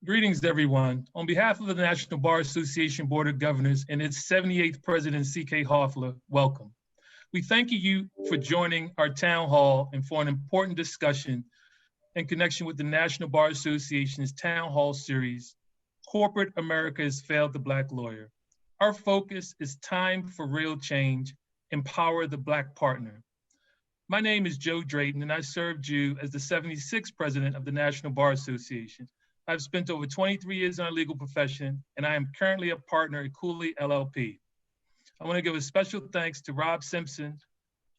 Greetings, everyone. On behalf of the National Bar Association Board of Governors and its 78th President, C.K. Hoffler, welcome. We thank you for joining our town hall and for an important discussion in connection with the National Bar Association's Town Hall Series, Corporate America Has Failed the Black Lawyer. Our focus is time for real change, empower the Black partner. My name is Joe Drayton, and I served you as the 76th President of the National Bar Association. I've spent over 23 years in our legal profession, and I am currently a partner at Cooley LLP. I want to give a special thanks to Rob Simpson,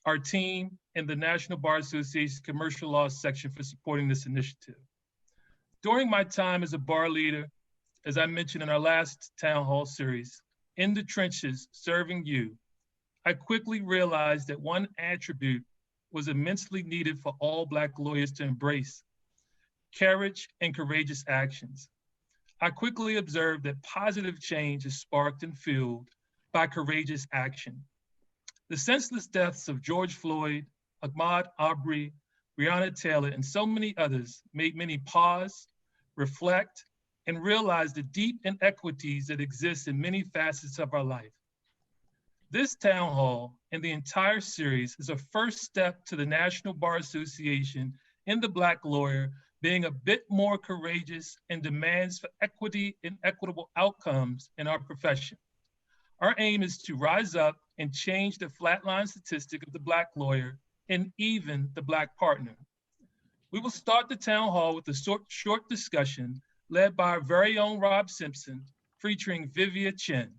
our team, and the National Bar Association's Commercial Law section for supporting this initiative. During my time as a bar leader, as I mentioned in our last town hall series, in the trenches serving you, I quickly realized that one attribute was immensely needed for all Black lawyers to embrace: courage and courageous actions. I quickly observed that positive change is sparked and fueled by courageous action. The senseless deaths of George Floyd, Ahmaud Arbery, Breonna Taylor, and so many others made many pause, reflect, and realize the deep inequities that exist in many facets of our life. This town hall and the entire series is a first step to the National Bar Association and the Black lawyer being a bit more courageous in demands for equity and equitable outcomes in our profession. Our aim is to rise up and change the flatline statistic of the Black lawyer and even the Black partner. We will start the town hall with a short discussion led by our very own Rob Simpson, featuring Vivia Chin.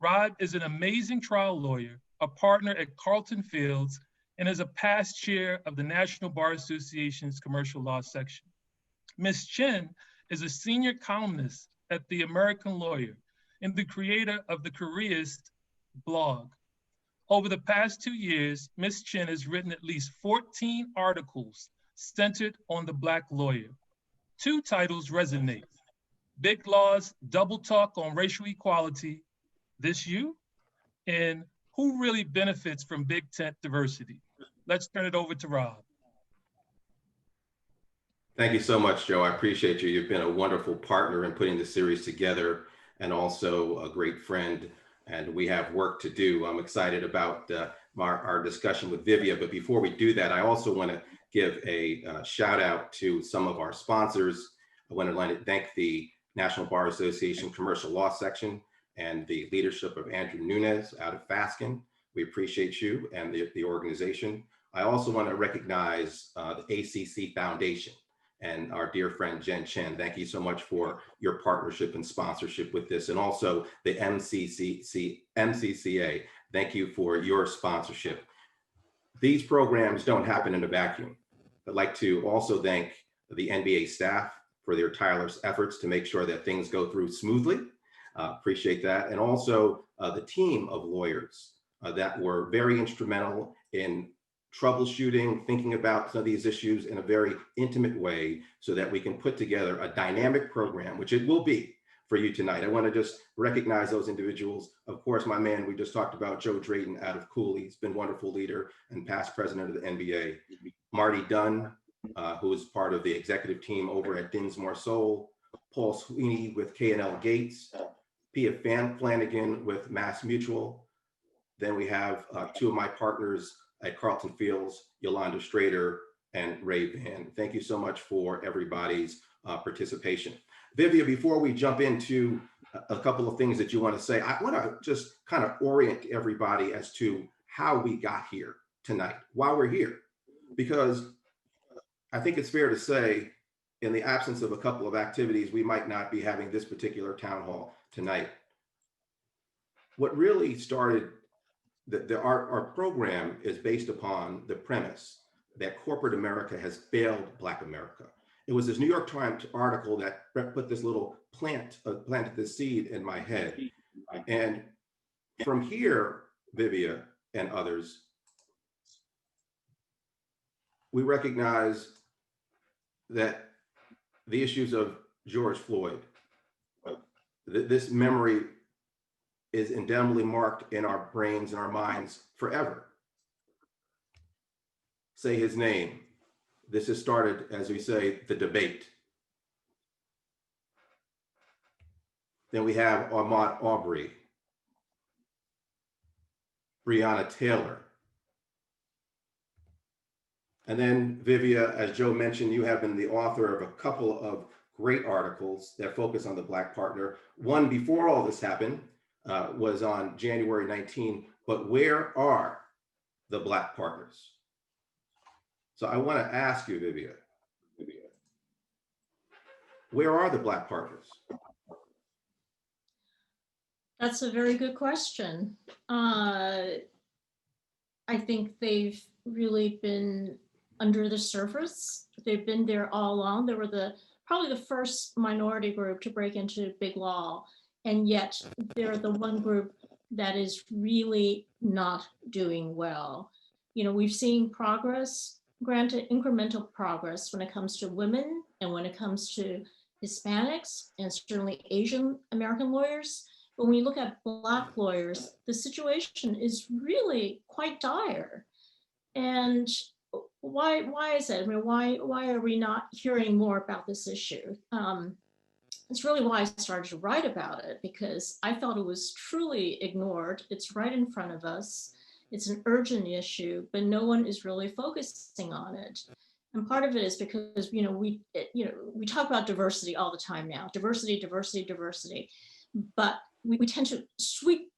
Rob is an amazing trial lawyer, a partner at Carlton Fields, and is a past chair of the National Bar Association's Commercial Law section. Ms. Chin is a senior columnist at The American Lawyer and the creator of the Careerist blog. Over the past 2 years, Ms. Chin has written at least 14 articles centered on the Black lawyer. 2 titles resonate: Big Law's Double Talk on Racial Equality, This You, and Who Really Benefits from Big Tent Diversity? Let's turn it over to Rob. Thank you so much, Joe. I appreciate you. You've been a wonderful partner in putting this series together and also a great friend, and we have work to do. I'm excited about our discussion with Vivia, but before we do that, I also want to give a shout out to some of our sponsors. I want to thank the National Bar Association Commercial Law section and the leadership of Andrew Nunes out of Fasken. We appreciate you and the organization. I also want to recognize the ACC Foundation and our dear friend Jen Chen. Thank you so much for your partnership and sponsorship with this, and also the MCCA. Thank you for your sponsorship. These programs don't happen in a vacuum. I'd like to also thank the NBA staff for their tireless efforts to make sure that things go through smoothly. Appreciate that. And also the team of lawyers that were very instrumental in troubleshooting, thinking about some of these issues in a very intimate way so that we can put together a dynamic program, which it will be for you tonight. I want to just recognize those individuals. Of course, my man, we just talked about Joe Drayton out of Cooley. He's been a wonderful leader and past president of the NBA. Marty Dunn, who is part of the executive team over at Dinsmore Soul. Paul Sweeney with K&L Gates. Pia Flanagan with Mass Mutual. Then we have 2 of my partners at Carlton Fields, Yolanda Strader and Ray Van. Thank you so much for everybody's participation. Vivia, before we jump into a couple of things that you want to say, I want to just kind of orient everybody as to how we got here tonight, why we're here. Because I think it's fair to say, in the absence of a couple of activities, we might not be having this particular town hall tonight. What really started our program is based upon the premise that corporate America has failed Black America. It was this New York Times article that put this little planted this seed in my head. And from here, Vivia and others, we recognize that the issues of George Floyd, this memory is indelibly marked in our brains and our minds forever. Say his name. This has started, as we say, the debate. Then we have Ahmaud Arbery, Breonna Taylor. And then, Vivia, as Joe mentioned, you have been the author of a couple of great articles that focus on the Black partner. One before all this happened was on January 19, but where are the Black partners? So I want to ask you, Vivia, where are the Black partners? That's a very good question. I think they've really been under the surface. They've been there all along. They were probably the first minority group to break into big law, and yet they're the one group that is really not doing well. You know, we've seen progress, granted incremental progress when it comes to women and when it comes to Hispanics and certainly Asian American lawyers. But when you look at Black lawyers, the situation is really quite dire. And why is it? I mean, why are we not hearing more about this issue? It's really why I started to write about it, because I felt it was truly ignored. It's right in front of us. It's an urgent issue, but no one is really focusing on it. And part of it is because, we talk about diversity all the time now, diversity, but we tend to sweep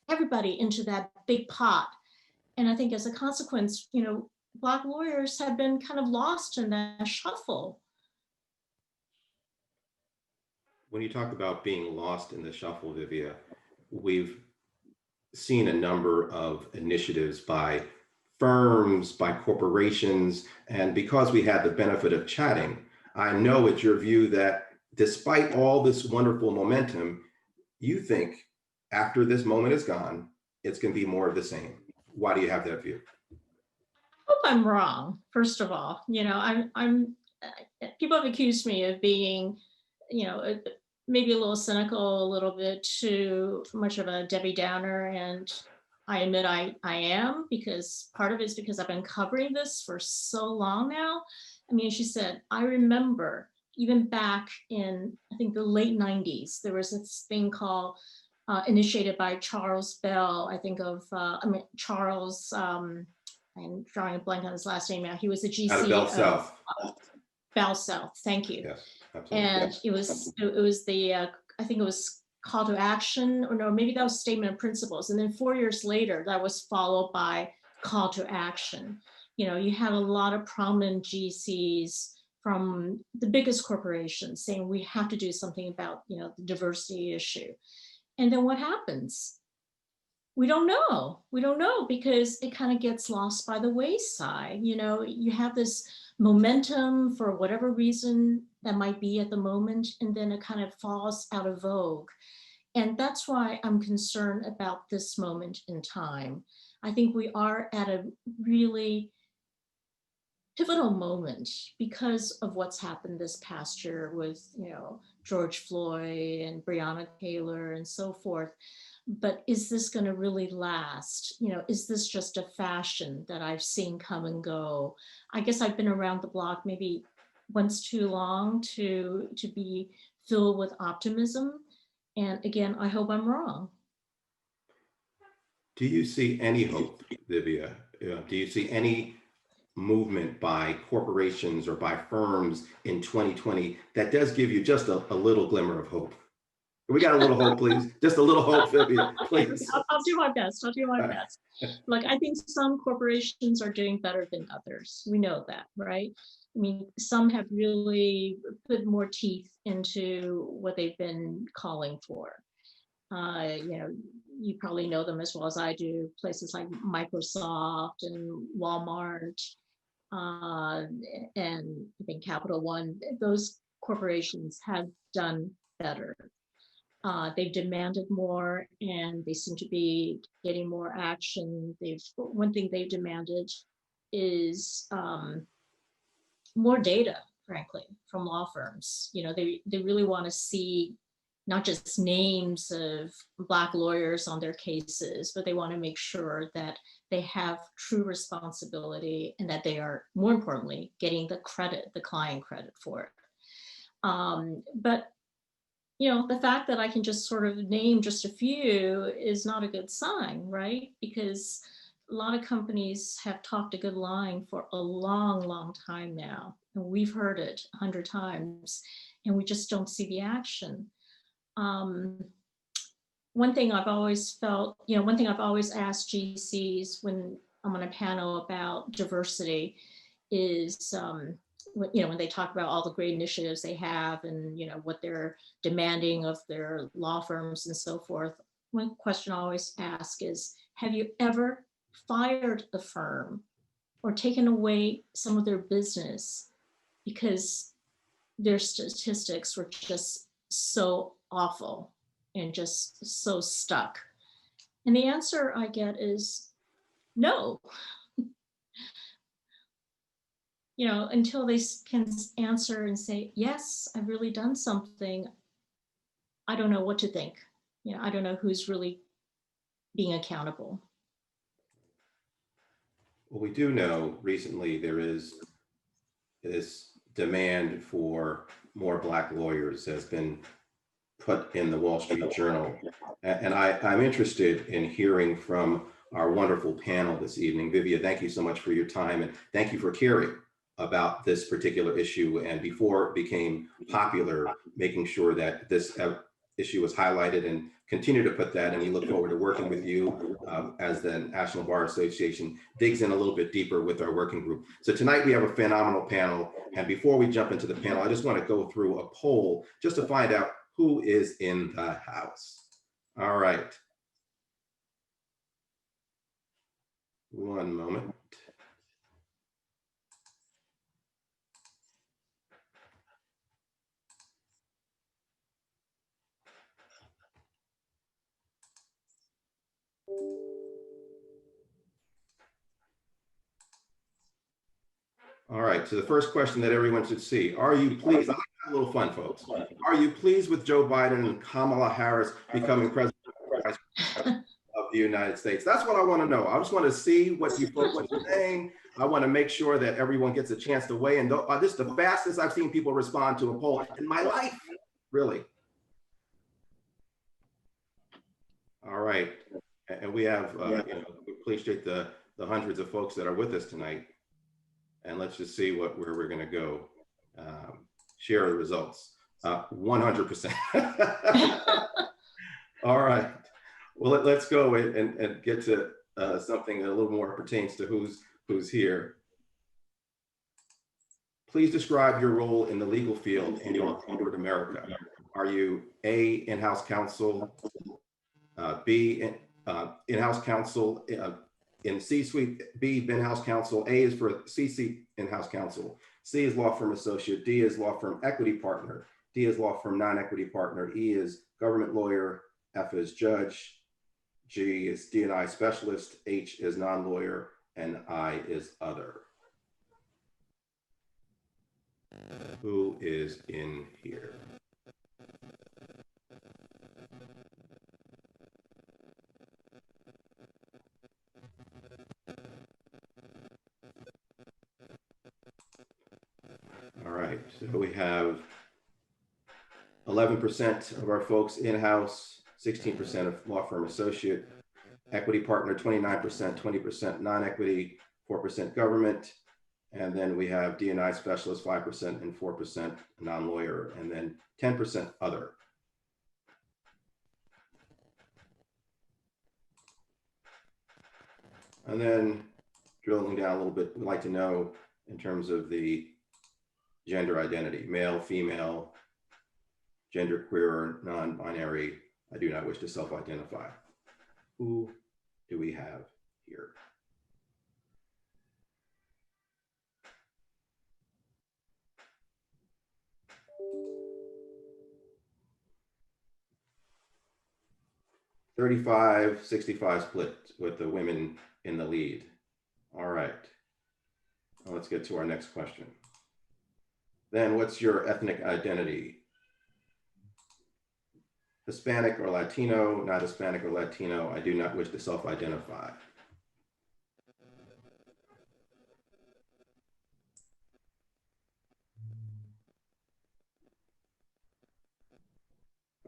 everybody into that big pot. And I think as a consequence, Black lawyers have been kind of lost in that shuffle. When you talk about being lost in the shuffle, Vivia, we've seen a number of initiatives by firms, by corporations, and because we had the benefit of chatting, I know it's your view that despite all this wonderful momentum, you think after this moment is gone, it's going to be more of the same. Why do you have that view? I hope I'm wrong, first of all. I'm people have accused me of being, maybe a little cynical, a little bit too much of a Debbie Downer, and I admit I am, because part of it is because I've been covering this for so long now. I mean, she said, I remember even back in, I think, the late 90s, there was this thing called, initiated by Charles Bell, I think of, Charles, I'm drawing a blank on his last name now. He was the GC Out of Bell South. Bell South, thank you. Yes, absolutely. And yes. it was the, I think it was call to action, or no, maybe that was statement of principles. And then 4 years later, that was followed by call to action. You had a lot of prominent GCs from the biggest corporations saying we have to do something about, the diversity issue. And then what happens? We don't know. We don't know, because it kind of gets lost by the wayside. You have this momentum for whatever reason that might be at the moment, and then it kind of falls out of vogue. And that's why I'm concerned about this moment in time. I think we are at a really pivotal moment because of what's happened this past year with, George Floyd and Breonna Taylor and so forth. But is this going to really last? Is this just a fashion that I've seen come and go? I guess I've been around the block maybe once too long to be filled with optimism. And again, I hope I'm wrong. Do you see any hope, Vivia? Do you see any movement by corporations or by firms in 2020 that does give you just a little glimmer of hope? We got a little hope, please. Just a little hope, Vivia, please. I'll do my best. Look, I think some corporations are doing better than others. We know that, right? I mean, some have really put more teeth into what they've been calling for. You probably know them as well as I do, places like Microsoft and Walmart, and I think Capital One. Those corporations have done better. They've demanded more, and they seem to be getting more action. One thing they've demanded is more data, frankly, from law firms. They really want to see not just names of Black lawyers on their cases, but they want to make sure that they have true responsibility and that they are, more importantly, getting the client credit for it. But the fact that I can just sort of name just a few is not a good sign, right? Because a lot of companies have talked a good line for a long, long time now. And we've heard it 100 times, and we just don't see the action. One thing I've always felt, one thing I've always asked GCs when I'm on a panel about diversity is, when they talk about all the great initiatives they have and, what they're demanding of their law firms and so forth. One question I always ask is, have you ever fired a firm or taken away some of their business because their statistics were just so awful and just so stuck? And the answer I get is no. Until they can answer and say, yes, I've really done something, I don't know what to think. I don't know who's really being accountable. Well, we do know recently there is this demand for more Black lawyers has been put in the Wall Street Journal. And I'm interested in hearing from our wonderful panel this evening. Vivia, thank you so much for your time, and thank you for caring about this particular issue. And before it became popular, making sure that this issue was highlighted, and continue to put that. And we look forward to working with you as the National Bar Association digs in a little bit deeper with our working group. So tonight we have a phenomenal panel. And before we jump into the panel, I just want to go through a poll just to find out who is in the house. All right. One moment. All right, so the first question that everyone should see, are you pleased? I like to have a little fun, folks. Are you pleased with Joe Biden and Kamala Harris becoming president of the United States? That's what I want to know. I just want to see what you folks are saying. I want to make sure that everyone gets a chance to weigh in. This is the fastest I've seen people respond to a poll in my life, really. All right, and we have, we appreciate the hundreds of folks that are with us tonight. And let's just see where we're going to go. Share the results. 100%. All right. Well, let's go and get to something that a little more pertains to who's here. Please describe your role in the legal field in corporate America. Are you A, in-house counsel, B, in-house counsel, in C-suite, B, in-house counsel, A is for C-suite in-house counsel, C is law firm associate, D is law firm equity partner, D is law firm non-equity partner, E is government lawyer, F is judge, G is D&I specialist, H is non-lawyer, and I is other. Who is in here? All right, so we have 11% of our folks in-house, 16% of law firm associate, equity partner 29%, 20% non-equity, 4% government, and then we have D&I specialist 5% and 4% non-lawyer, and then 10% other. And then drilling down a little bit, we'd like to know in terms of the gender identity, male, female, gender queer, or non-binary. I do not wish to self-identify. Who do we have here? (35-65) split with the women in the lead. All right, now let's get to our next question. Then what's your ethnic identity? Hispanic or Latino, not Hispanic or Latino, I do not wish to self-identify.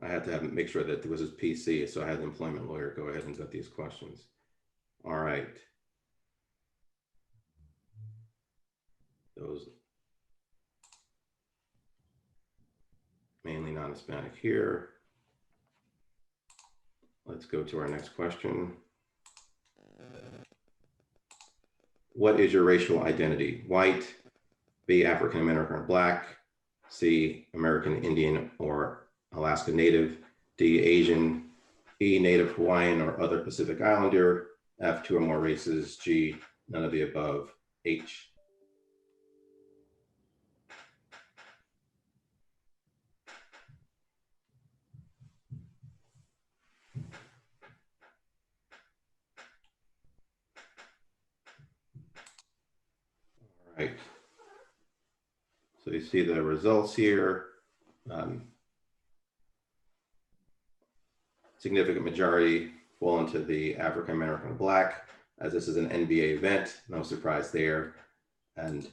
I had to make sure that it was his PC, so I had the employment lawyer go ahead and get these questions. All right. Those mainly non-Hispanic here. Let's go to our next question. What is your racial identity? White, B, African American or Black, C, American Indian or Alaska Native, D, Asian, E, Native Hawaiian or other Pacific Islander, F, 2 or more races, G, none of the above, H. All right. So you see the results here. Significant majority fall into the African American or Black, as this is an NBA event, no surprise there. And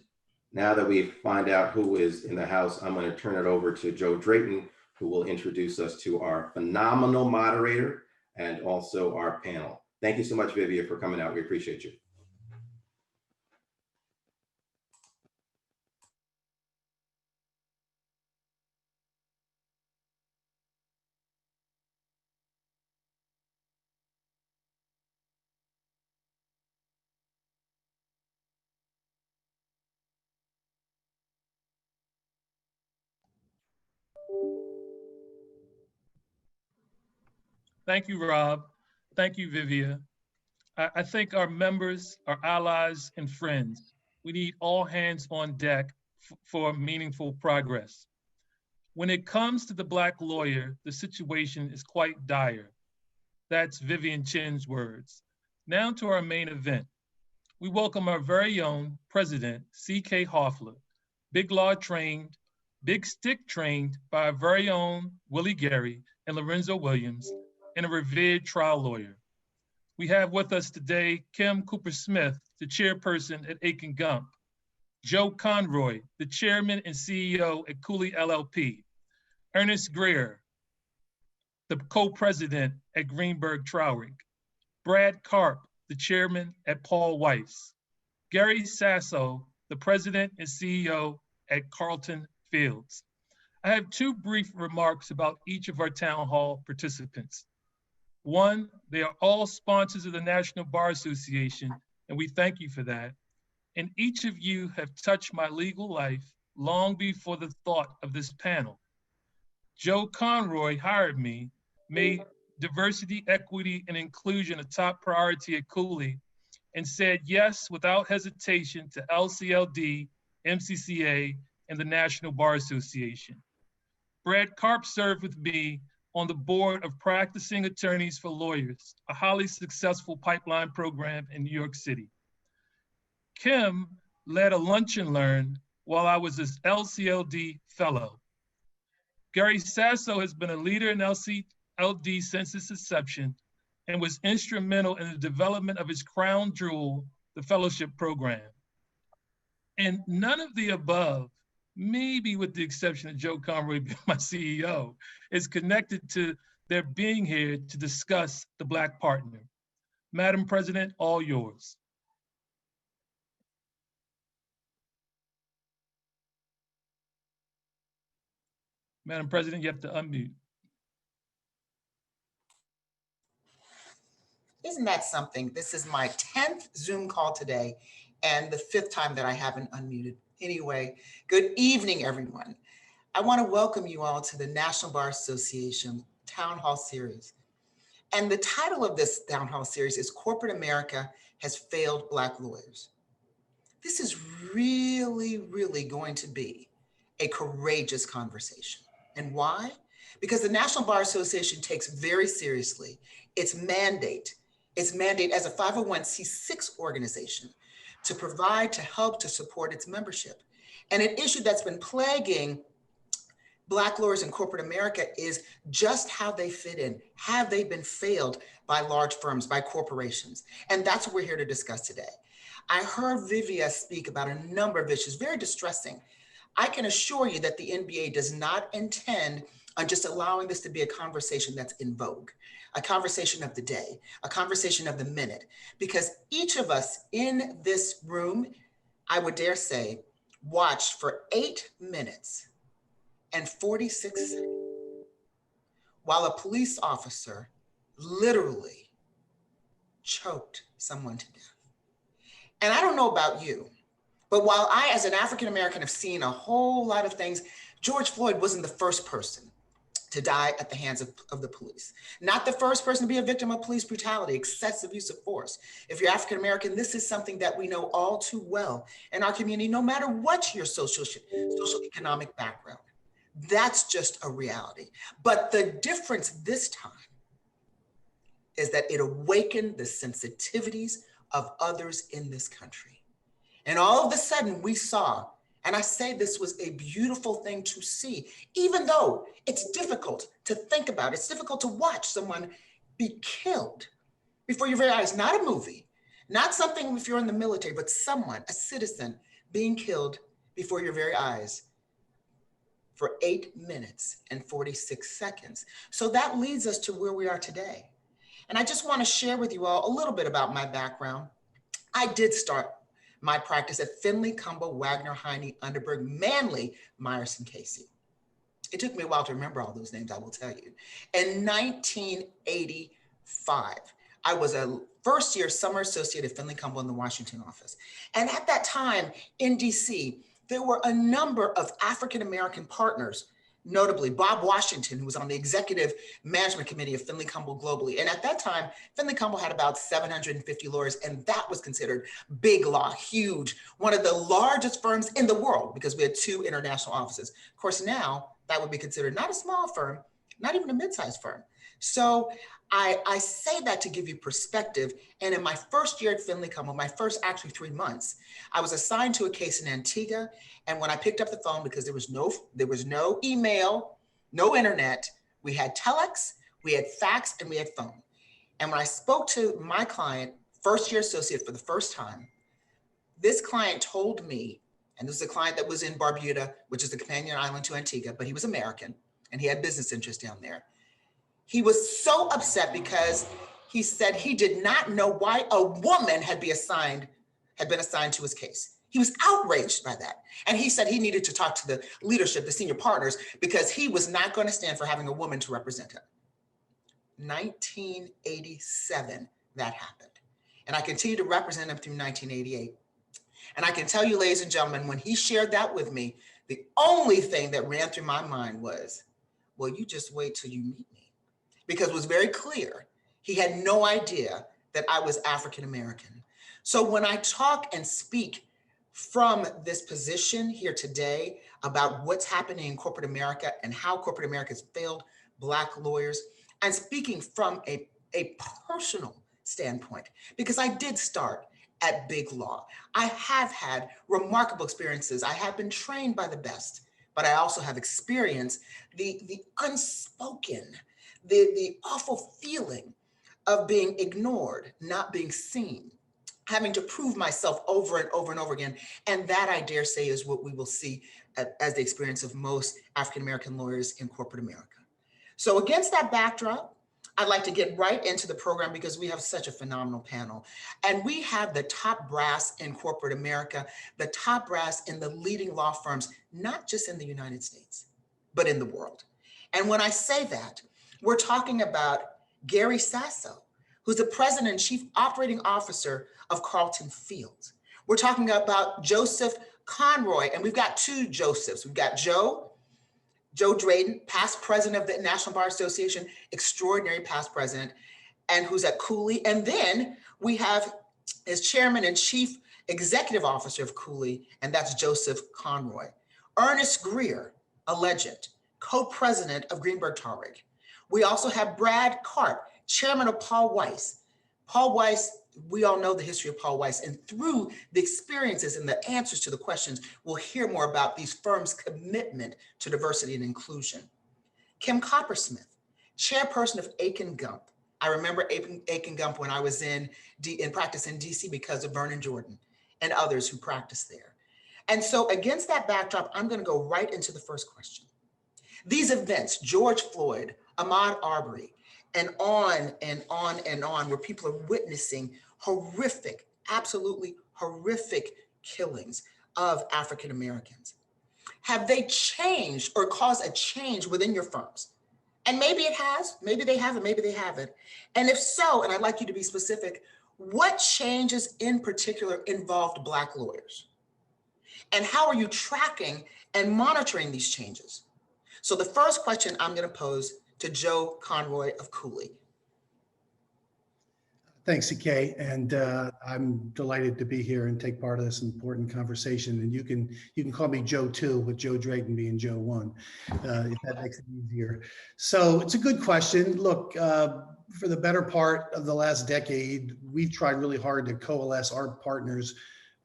now that we find out who is in the house, I'm going to turn it over to Joe Drayton, who will introduce us to our phenomenal moderator and also our panel. Thank you so much, Vivian, for coming out. We appreciate you. Thank you, Rob. Thank you, Vivia. I think our members, our allies, and friends, we need all hands on deck for meaningful progress. When it comes to the Black lawyer, the situation is quite dire. That's Vivian Chin's words. Now to our main event. We welcome our very own President, C.K. Hoffler, big law trained, big stick trained by our very own Willie Gary and Lorenzo Williams, and a revered trial lawyer. We have with us today Kim Cooper-Smith, the chairperson at Aiken Gump, Joe Conroy, the chairman and CEO at Cooley LLP, Ernest Greer, the co-president at Greenberg Traurig, Brad Karp, the chairman at Paul Weiss, Gary Sasso, the president and CEO at Carlton Fields. I have two brief remarks about each of our town hall participants. One, they are all sponsors of the National Bar Association, and we thank you for that. And each of you have touched my legal life long before the thought of this panel. Joe Conroy hired me, made diversity, equity, and inclusion a top priority at Cooley, and said yes without hesitation to LCLD, MCCA, and the National Bar Association. Brad Karp served with me on the board of Practicing Attorneys for Lawyers, a highly successful pipeline program in New York City. Kim led a lunch and learn while I was his LCLD fellow. Gary Sasso has been a leader in LCLD since its inception and was instrumental in the development of his crown jewel, the fellowship program. And none of the above, maybe with the exception of Joe Conroy being my CEO, is connected to their being here to discuss the Black partner. Madam President, all yours. Madam President, you have to unmute. Isn't that something? This is my 10th Zoom call today and the 5th time that I haven't unmuted. Anyway, good evening, everyone. I want to welcome you all to the National Bar Association Town Hall Series. And the title of this Town Hall Series is Corporate America Has Failed Black Lawyers. This is really, really going to be a courageous conversation. And why? Because the National Bar Association takes very seriously its mandate as a 501c6 organization to provide, to help, to support its membership. And an issue that's been plaguing Black lawyers in corporate America is just how they fit in. Have they been failed by large firms, by corporations? And that's what we're here to discuss today. I heard Vivia speak about a number of issues, very distressing. I can assure you that the NBA does not intend on just allowing this to be a conversation that's in vogue, a conversation of the day, a conversation of the minute, because each of us in this room, I would dare say, watched for 8 minutes and 46 seconds while a police officer literally choked someone to death. And I don't know about you, but while I, as an African-American, have seen a whole lot of things, George Floyd wasn't the first person to die at the hands of the police. Not the first person to be a victim of police brutality, excessive use of force. If you're African-American, this is something that we know all too well in our community, no matter what your socioeconomic background. That's just a reality. But the difference this time is that it awakened the sensitivities of others in this country. And all of a sudden we saw, and I say this was a beautiful thing to see, even though it's difficult to think about, it's difficult to watch someone be killed before your very eyes, not a movie, not something if you're in the military, but someone, a citizen, being killed before your very eyes for 8 minutes and 46 seconds. So that leads us to where we are today. And I just want to share with you all a little bit about my background. I did start my practice at Finley, Cumbo, Wagner, Heine, Underberg, Manley, Meyerson, Casey. It took me a while to remember all those names, I will tell you. In 1985, I was a first-year summer associate at Finley, Cumbo in the Washington office. And at that time in DC, there were a number of African-American partners, notably Bob Washington, who was on the executive management committee of Finley Cumbo globally. And at that time, Finley Cumbo had about 750 lawyers, and that was considered big law, huge, one of the largest firms in the world because we had 2 international offices. Of course, now that would be considered not a small firm, not even a mid-sized firm. So I say that to give you perspective. And in my first year at Finley Cumbo, my first actually 3 months, I was assigned to a case in Antigua. And when I picked up the phone, because there was no email, no internet, we had telex, we had fax, and we had phone. And when I spoke to my client, first year associate for the first time, this client told me, and this is a client that was in Barbuda, which is the companion island to Antigua, but he was American and he had business interests down there. He was so upset because he said he did not know why a woman had been assigned to his case. He was outraged by that. And he said he needed to talk to the leadership, the senior partners, because he was not going to stand for having a woman to represent him. 1987, that happened. And I continued to represent him through 1988. And I can tell you, ladies and gentlemen, when he shared that with me, the only thing that ran through my mind was, well, you just wait till you meet me. Because it was very clear, he had no idea that I was African-American. So when I talk and speak from this position here today about what's happening in corporate America and how corporate America has failed Black lawyers, I'm speaking from a personal standpoint, because I did start at big law. I have had remarkable experiences. I have been trained by the best, but I also have experienced the unspoken, the awful feeling of being ignored, not being seen, having to prove myself over and over and over again. And that, I dare say, is what we will see as the experience of most African-American lawyers in corporate America. So against that backdrop, I'd like to get right into the program because we have such a phenomenal panel. And we have the top brass in corporate America, the top brass in the leading law firms, not just in the United States, but in the world. And when I say that, we're talking about Gary Sasso, who's the president and chief operating officer of Carlton Fields. We're talking about Joseph Conroy, and we've got 2 Josephs. We've got Joe Drayton, past president of the National Bar Association, extraordinary past president, and who's at Cooley. And then we have his chairman and chief executive officer of Cooley, and that's Joseph Conroy. Ernest Greer, a legend, co-president of Greenberg Tarrig. We also have Brad Karp, chairman of Paul Weiss. Paul Weiss, we all know the history of Paul Weiss, and through the experiences and the answers to the questions, we'll hear more about these firms' commitment to diversity and inclusion. Kim Coppersmith, chairperson of Aiken Gump. I remember Aiken Gump when I was in practice in DC because of Vernon Jordan and others who practiced there. And so against that backdrop, I'm going to go right into the first question. These events, George Floyd, Ahmaud Arbery, and on and on and on, where people are witnessing horrific, absolutely horrific killings of African Americans. Have they changed or caused a change within your firms? And maybe it has, maybe they haven't, maybe they haven't. And if so, and I'd like you to be specific, what changes in particular involved Black lawyers? And how are you tracking and monitoring these changes? So the first question I'm going to pose to Joe Conroy of Cooley. Thanks, CK, and I'm delighted to be here and take part of this important conversation. And you can call me Joe too, with Joe Drayton being Joe 1, if that makes it easier. So it's a good question. Look, for the better part of the last decade, we've tried really hard to coalesce our partners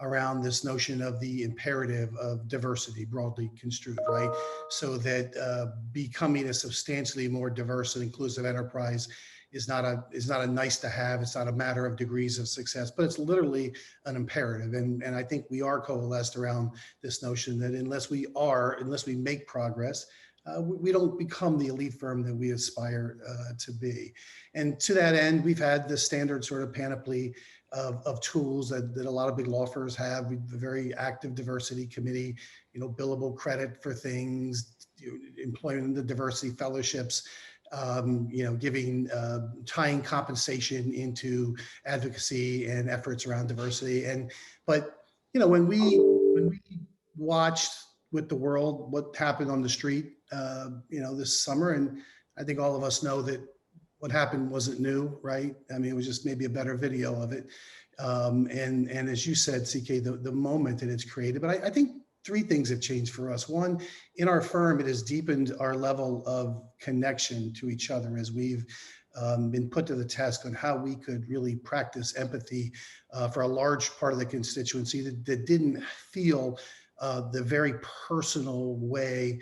around this notion of the imperative of diversity, broadly construed, right? So that becoming a substantially more diverse and inclusive enterprise is not a nice to have. It's not a matter of degrees of success, but it's literally an imperative. And I think we are coalesced around this notion that unless we make progress, we don't become the elite firm that we aspire to be. And to that end, we've had the standard sort of panoply of tools that a lot of big law firms have. We have a very active diversity committee, billable credit for things, employment and the diversity fellowships, giving, tying compensation into advocacy and efforts around diversity. But when we watched with the world what happened on the street, this summer, and I think all of us know that what happened wasn't new, right? I mean, it was just maybe a better video of it. And as you said, CK, the moment that it's created, but I think three things have changed for us. One, in our firm, it has deepened our level of connection to each other as we've been put to the test on how we could really practice empathy for a large part of the constituency that didn't feel the very personal way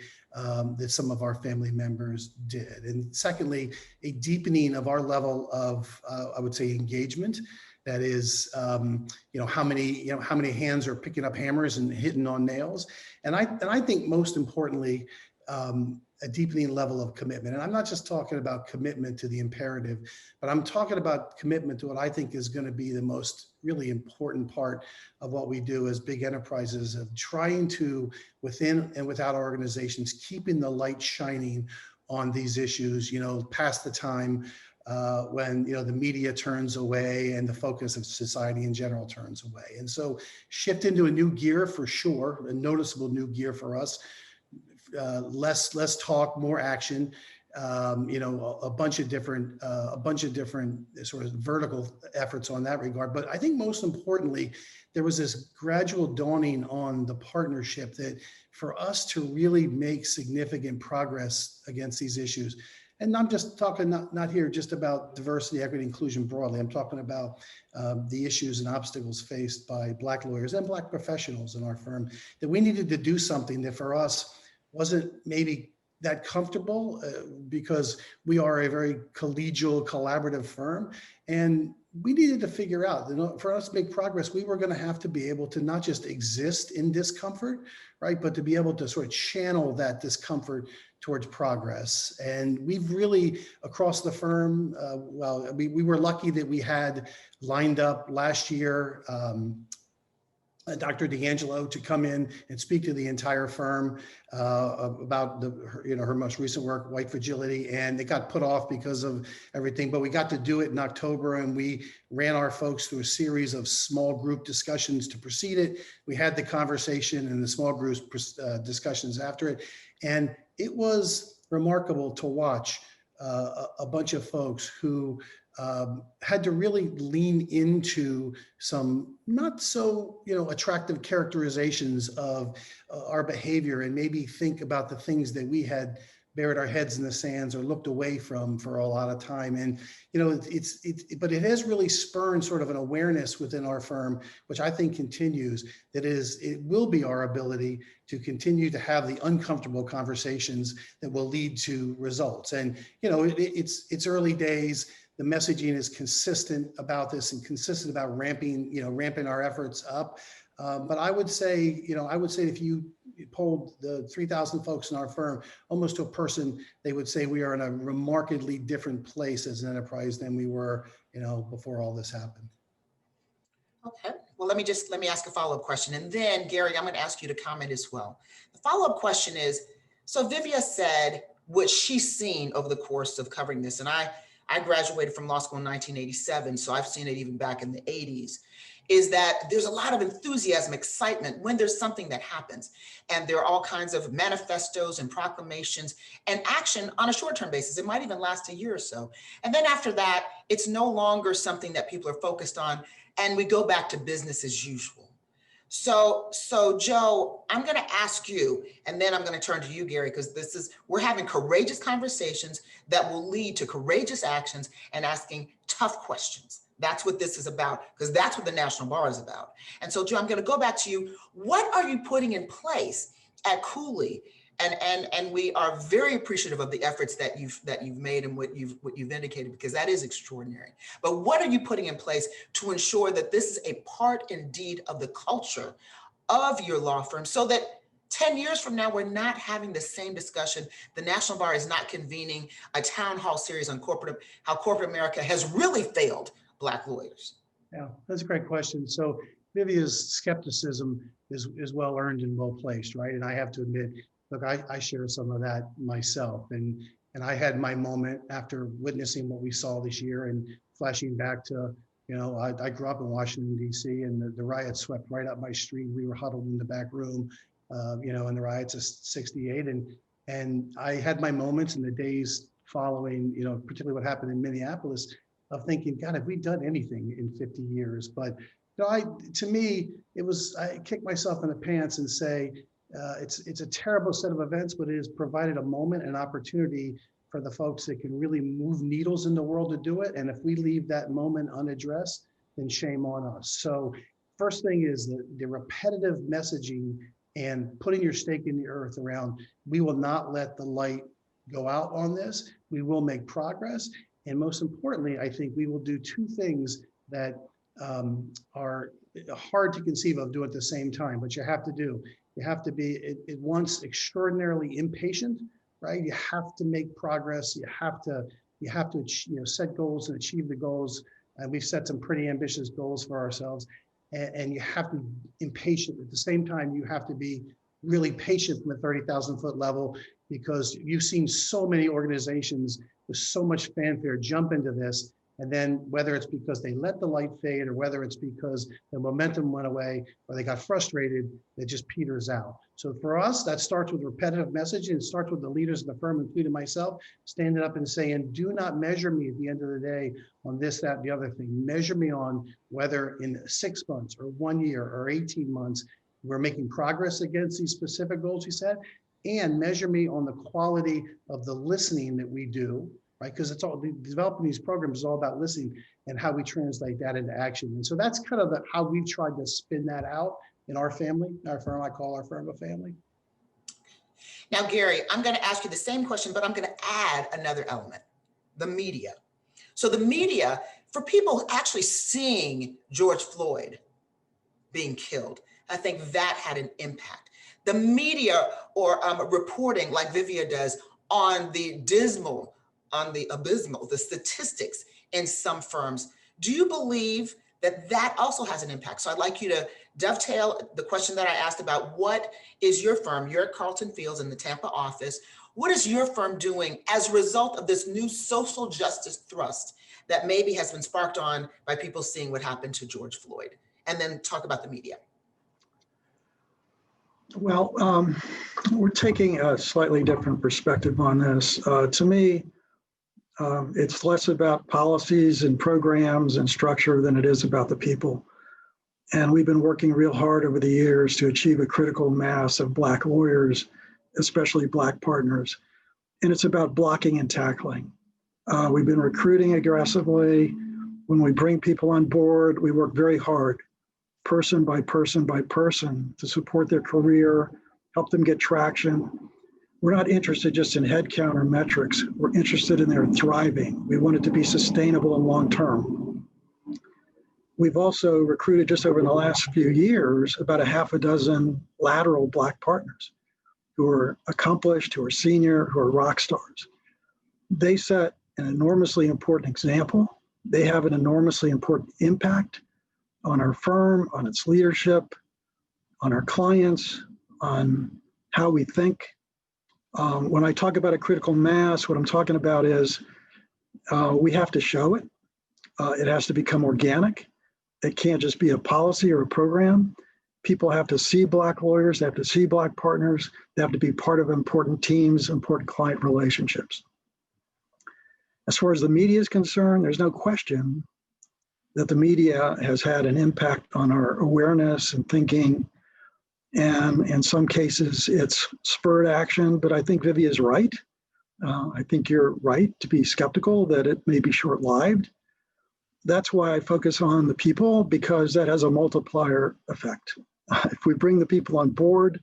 that some of our family members did. And secondly, a deepening of our level of, I would say, engagement. That is, how many hands are picking up hammers and hitting on nails. And I think most importantly, a deepening level of commitment. And I'm not just talking about commitment to the imperative, but I'm talking about commitment to what I think is going to be the most really important part of what we do as big enterprises, of trying to, within and without our organizations, keeping the light shining on these issues, past the time when the media turns away and the focus of society in general turns away. And so shift into a new gear for sure, a noticeable new gear for us. Less talk, more action. A bunch of different sort of vertical efforts on that regard. But I think most importantly, there was this gradual dawning on the partnership that for us to really make significant progress against these issues. And I'm just talking not here just about diversity, equity, inclusion broadly. I'm talking about the issues and obstacles faced by Black lawyers and Black professionals in our firm, that we needed to do something that for us wasn't maybe that comfortable because we are a very collegial, collaborative firm. And we needed to figure out, for us to make progress, we were going to have to be able to not just exist in discomfort, right, but to be able to sort of channel that discomfort towards progress. And we've really, across the firm, we were lucky that we had lined up last year Dr. D'Angelo to come in and speak to the entire firm about her most recent work, White Fragility, and it got put off because of everything, but we got to do it in October, and we ran our folks through a series of small group discussions to precede it. We had the conversation and the small group discussions after it, and it was remarkable to watch a bunch of folks who had to really lean into some not so attractive characterizations of our behavior, and maybe think about the things that we had buried our heads in the sands or looked away from for a lot of time. And but it has really spurned sort of an awareness within our firm, which I think continues, that it will be our ability to continue to have the uncomfortable conversations that will lead to results. And it's early days. The messaging is consistent about this and consistent about ramping our efforts up. But I would say, if you polled the 3,000 folks in our firm, almost to a person, they would say we are in a remarkably different place as an enterprise than we were, before all this happened. Okay, well, let me ask a follow-up question. And then Gary, I'm going to ask you to comment as well. The follow-up question is, so Vivia said what she's seen over the course of covering this. And I graduated from law school in 1987, so I've seen it even back in the 80s, is that there's a lot of enthusiasm, excitement when there's something that happens. And there are all kinds of manifestos and proclamations and action on a short-term basis. It might even last a year or so. And then after that, it's no longer something that people are focused on, and we go back to business as usual. So Joe, I'm going to ask you, and then I'm going to turn to you, Gary, because we're having courageous conversations that will lead to courageous actions and asking tough questions. That's what this is about, because that's what the National Bar is about. And so, Joe, I'm going to go back to you. What are you putting in place at Cooley? And we are very appreciative of the efforts that you've made and what you've indicated, because that is extraordinary. But what are you putting in place to ensure that this is a part indeed of the culture of your law firm, so that 10 years from now, we're not having the same discussion. The National Bar is not convening a town hall series on how corporate America has really failed Black lawyers? Yeah, that's a great question. So Vivia's skepticism is well earned and well placed, right? And I have to admit, look, I share some of that myself. And I had my moment after witnessing what we saw this year and flashing back to, I grew up in Washington, D.C., and the riots swept right up my street. We were huddled in the back room, in the riots of '68. And I had my moments in the days following, particularly what happened in Minneapolis, of thinking, God, have we done anything in 50 years? But to me, I kick myself in the pants and say, it's a terrible set of events, but it has provided a moment, an opportunity for the folks that can really move needles in the world to do it. And if we leave that moment unaddressed, then shame on us. So first thing is the repetitive messaging and putting your stake in the earth around, we will not let the light go out on this. We will make progress. And most importantly, I think we will do two things that are hard to conceive of doing at the same time, but you have to be at once extraordinarily impatient, right? You have to make progress. You have to set goals and achieve the goals. And we've set some pretty ambitious goals for ourselves. And you have to be impatient. At the same time, you have to be really patient from a 30,000 foot level, because you've seen so many organizations with so much fanfare jump into this. And then whether it's because they let the light fade, or whether it's because the momentum went away, or they got frustrated, it just peters out. So for us, that starts with repetitive messaging. It starts with the leaders of the firm, including myself, standing up and saying, do not measure me at the end of the day on this, that, and the other thing. Measure me on whether in 6 months or 1 year or 18 months, we're making progress against these specific goals you set, and measure me on the quality of the listening that we do, right? Because it's all developing these programs is all about listening and how we translate that into action. And so that's kind of how we've tried to spin that out in our family, our firm. I call our firm a family. Now, Gary, I'm going to ask you the same question, but I'm going to add another element: the media. So the media, for people actually seeing George Floyd being killed, I think that had an impact. The media, or reporting like Vivia does on the abysmal, the statistics in some firms. Do you believe that that also has an impact? So I'd like you to dovetail the question that I asked about what is your firm, you're at Carlton Fields in the Tampa office, what is your firm doing as a result of this new social justice thrust that maybe has been sparked on by people seeing what happened to George Floyd? And then talk about the media. Well, we're taking a slightly different perspective on this. To me, it's less about policies and programs and structure than it is about the people. And we've been working real hard over the years to achieve a critical mass of Black lawyers, especially Black partners. And it's about blocking and tackling. We've been recruiting aggressively. When we bring people on board, we work very hard, person by person by person, to support their career, help them get traction. We're not interested just in headcount or metrics. We're interested in their thriving. We want it to be sustainable and long-term. We've also recruited just over the last few years about a half a dozen lateral Black partners who are accomplished, who are senior, who are rock stars. They set an enormously important example. They have an enormously important impact on our firm, on its leadership, on our clients, on how we think. When I talk about a critical mass, what I'm talking about is we have to show it. It has to become organic. It can't just be a policy or a program. People have to see Black lawyers, they have to see Black partners, they have to be part of important teams, important client relationships. As far as the media is concerned, there's no question that the media has had an impact on our awareness and thinking. And in some cases, it's spurred action, but I think Vivi is right. I think you're right to be skeptical that it may be short-lived. That's why I focus on the people, because that has a multiplier effect. If we bring the people on board,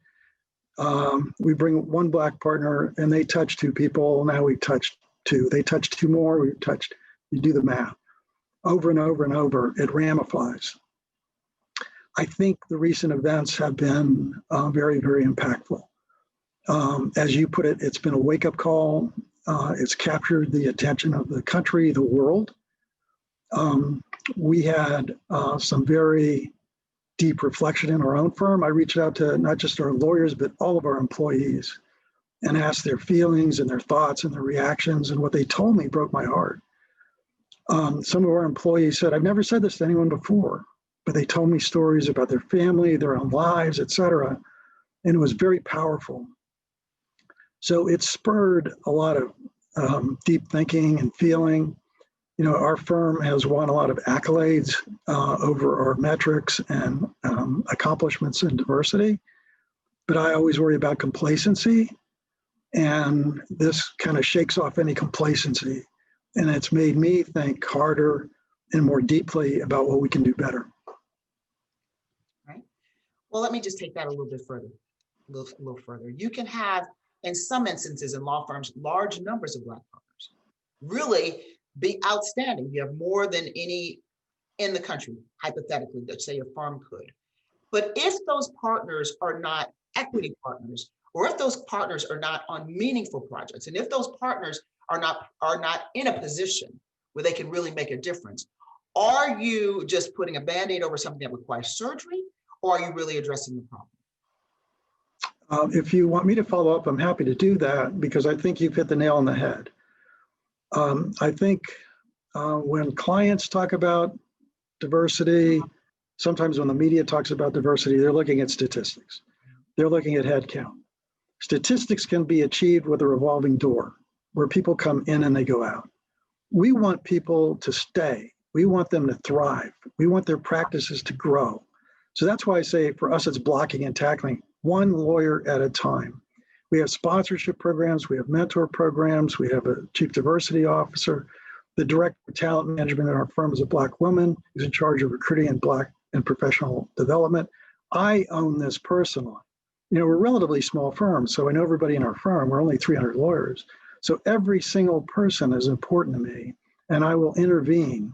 we bring one Black partner and they touch two people, now we've touched two. They touch two more, we've touched, you do the math. Over and over and over, it ramifies. I think the recent events have been very, very impactful. As you put it, it's been a wake-up call. It's captured the attention of the country, the world. We had some very deep reflection in our own firm. I reached out to not just our lawyers, but all of our employees and asked their feelings and their thoughts and their reactions, and what they told me broke my heart. Some of our employees said, I've never said this to anyone before, but they told me stories about their family, their own lives, et cetera, and it was very powerful. So it spurred a lot of deep thinking and feeling. You know, our firm has won a lot of accolades over our metrics and accomplishments in diversity, but I always worry about complacency, and this kind of shakes off any complacency, and it's made me think harder and more deeply about what we can do better. Right. Well, let me just take that a little bit further, a little further. You can have, in some instances in law firms, large numbers of Black partners. Really be outstanding. You have more than any in the country, hypothetically, that say a firm could. But if those partners are not equity partners, or if those partners are not on meaningful projects, and if those partners are not in a position where they can really make a difference, are you just putting a Band-Aid over something that requires surgery, or are you really addressing the problem? If you want me to follow up, I'm happy to do that, because I think you've hit the nail on the head. I think when clients talk about diversity, sometimes when the media talks about diversity, they're looking at statistics. They're looking at head count. Statistics can be achieved with a revolving door, where people come in and they go out. We want people to stay. We want them to thrive. We want their practices to grow. So that's why I say for us, it's blocking and tackling, one lawyer at a time. We have sponsorship programs, we have mentor programs, we have a chief diversity officer. The director of talent management in our firm is a Black woman who's in charge of recruiting and Black and professional development. I own this personally. You know, we're a relatively small firm, so I know everybody in our firm. We're only 300 lawyers. So every single person is important to me, and I will intervene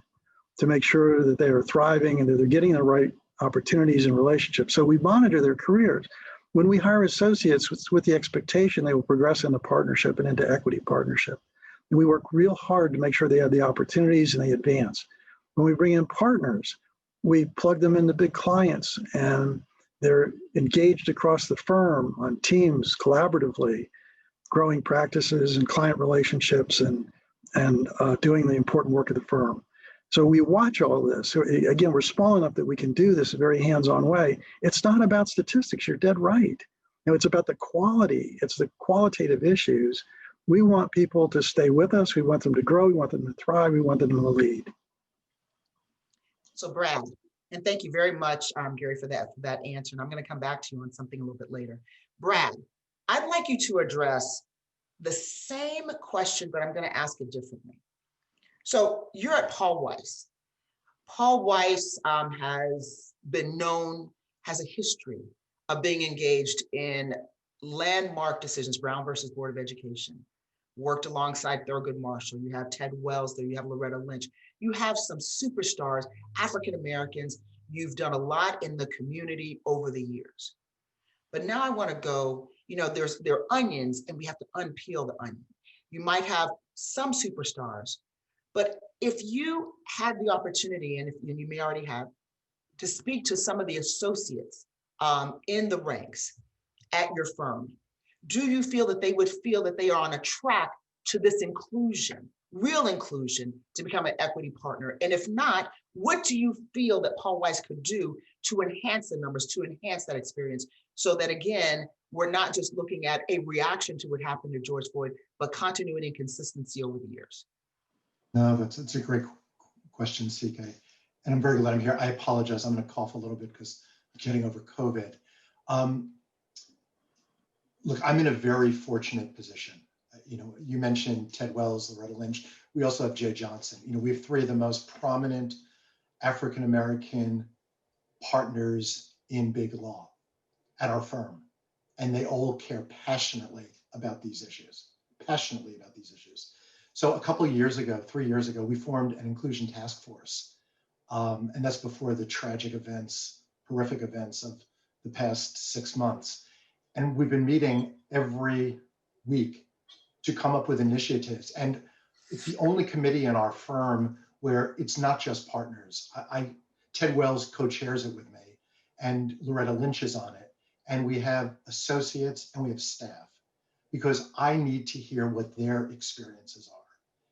to make sure that they are thriving and that they're getting the right opportunities and relationships. So we monitor their careers. When we hire associates, it's with the expectation they will progress into partnership and into equity partnership. And we work real hard to make sure they have the opportunities and they advance. When we bring in partners, we plug them into big clients, and they're engaged across the firm on teams collaboratively, growing practices and client relationships and doing the important work of the firm. So we watch all this. So again, we're small enough that we can do this in a very hands-on way. It's not about statistics. You're dead right. You know, it's about the quality. It's the qualitative issues. We want people to stay with us. We want them to grow. We want them to thrive. We want them to lead. So Brad, and thank you very much, Gary, for that answer. And I'm going to come back to you on something a little bit later. Brad, I'd like you to address the same question, but I'm going to ask it differently. So you're at Paul Weiss. Paul Weiss has been known, has a history of being engaged in landmark decisions, Brown versus Board of Education, worked alongside Thurgood Marshall. You have Ted Wells there, you have Loretta Lynch. You have some superstars, African Americans. You've done a lot in the community over the years. But now I want to go, there are onions and we have to unpeel the onion. You might have some superstars, but if you had the opportunity, and you may already have, to speak to some of the associates in the ranks at your firm, do you feel that they would feel that they are on a track to this inclusion, real inclusion, to become an equity partner? And if not, what do you feel that Paul Weiss could do to enhance the numbers, to enhance that experience, so that, again, we're not just looking at a reaction to what happened to George Floyd, but continuity and consistency over the years? No, that's a great question, CK. And I'm very glad I'm here. I apologize. I'm going to cough a little bit because I'm getting over COVID. Look, I'm in a very fortunate position. You mentioned Ted Wells, Loretta Lynch. We also have Jay Johnson. We have three of the most prominent African-American partners in big law at our firm. And they all care passionately about these issues, So a couple of years ago, 3 years ago, we formed an inclusion task force. And that's before the tragic events, horrific events of the past 6 months. And we've been meeting every week to come up with initiatives. And it's the only committee in our firm where it's not just partners. Ted Wells co-chairs it with me, and Loretta Lynch is on it. And we have associates and we have staff, because I need to hear what their experiences are.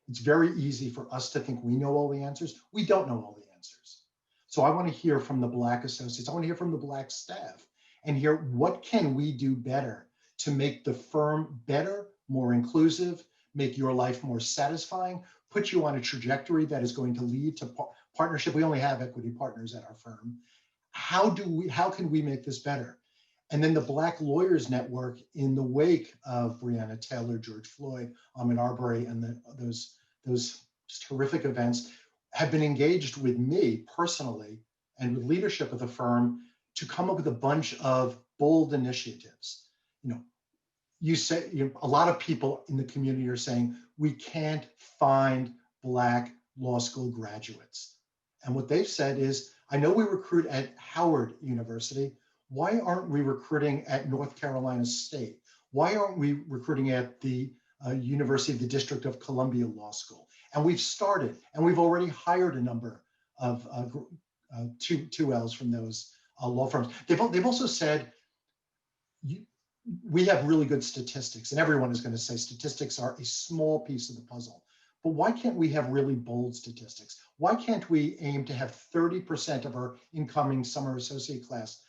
It's very easy for us to think we know all the answers. We don't know all the answers. So I want to hear from the Black associates. I want to hear from the Black staff and hear what can we do better to make the firm better, more inclusive, make your life more satisfying, put you on a trajectory that is going to lead to partnership. We only have equity partners at our firm. How can we make this better? And then the Black Lawyers Network, in the wake of Breonna Taylor, George Floyd, Ahmaud Arbery, and those just horrific events, have been engaged with me personally and with leadership of the firm to come up with a bunch of bold initiatives. You say, a lot of people in the community are saying, we can't find Black law school graduates. And what they've said is, I know we recruit at Howard University. Why aren't we recruiting at North Carolina State? Why aren't we recruiting at the University of the District of Columbia Law School? And we've started, and we've already hired a number of 2Ls from those law firms. They've also said, we have really good statistics, and everyone is going to say statistics are a small piece of the puzzle. But why can't we have really bold statistics? Why can't we aim to have 30% of our incoming summer associate class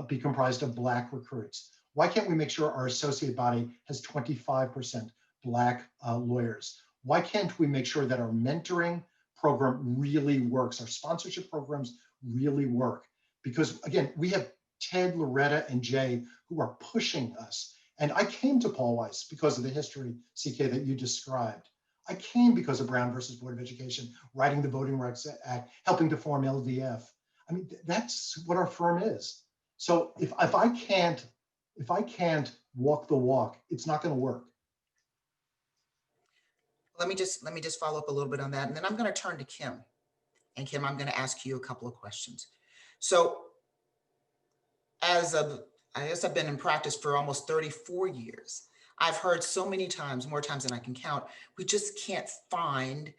be comprised of Black recruits? Why can't we make sure our associate body has 25% Black lawyers? Why can't we make sure that our mentoring program really works, our sponsorship programs really work? Because again, we have Ted, Loretta, and Jay who are pushing us. And I came to Paul Weiss because of the history, CK, that you described. I came because of Brown versus Board of Education, writing the Voting Rights Act, helping to form LDF. I mean, that's what our firm is. So if I can't walk the walk, it's not going to work. Let me just follow up a little bit on that, and then I'm going to turn to Kim. And Kim, I'm going to ask you a couple of questions. So I guess I've been in practice for almost 34 years. I've heard so many times, more times than I can count, we just can't find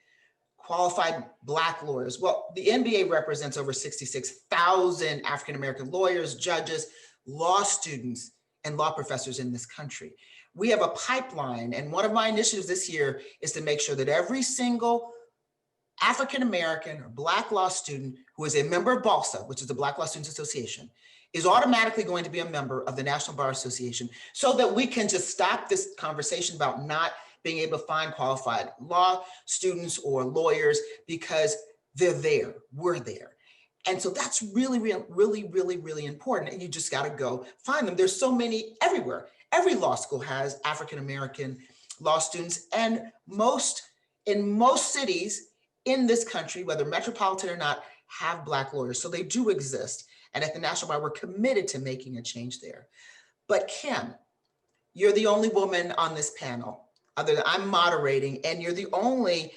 qualified Black lawyers. Well, the NBA represents over 66,000 African-American lawyers, judges, law students, and law professors in this country. We have a pipeline, and one of my initiatives this year is to make sure that every single African-American or Black law student who is a member of BALSA, which is the Black Law Students Association, is automatically going to be a member of the National Bar Association, so that we can just stop this conversation about not being able to find qualified law students or lawyers, because they're there, we're there. And so that's really, really important. And you just got to go find them. There's so many everywhere. Every law school has African-American law students, and in most cities in this country, whether metropolitan or not, have Black lawyers. So they do exist. And at the National Bar, we're committed to making a change there. But Kim, you're the only woman on this panel. other than I'm moderating, and you're the only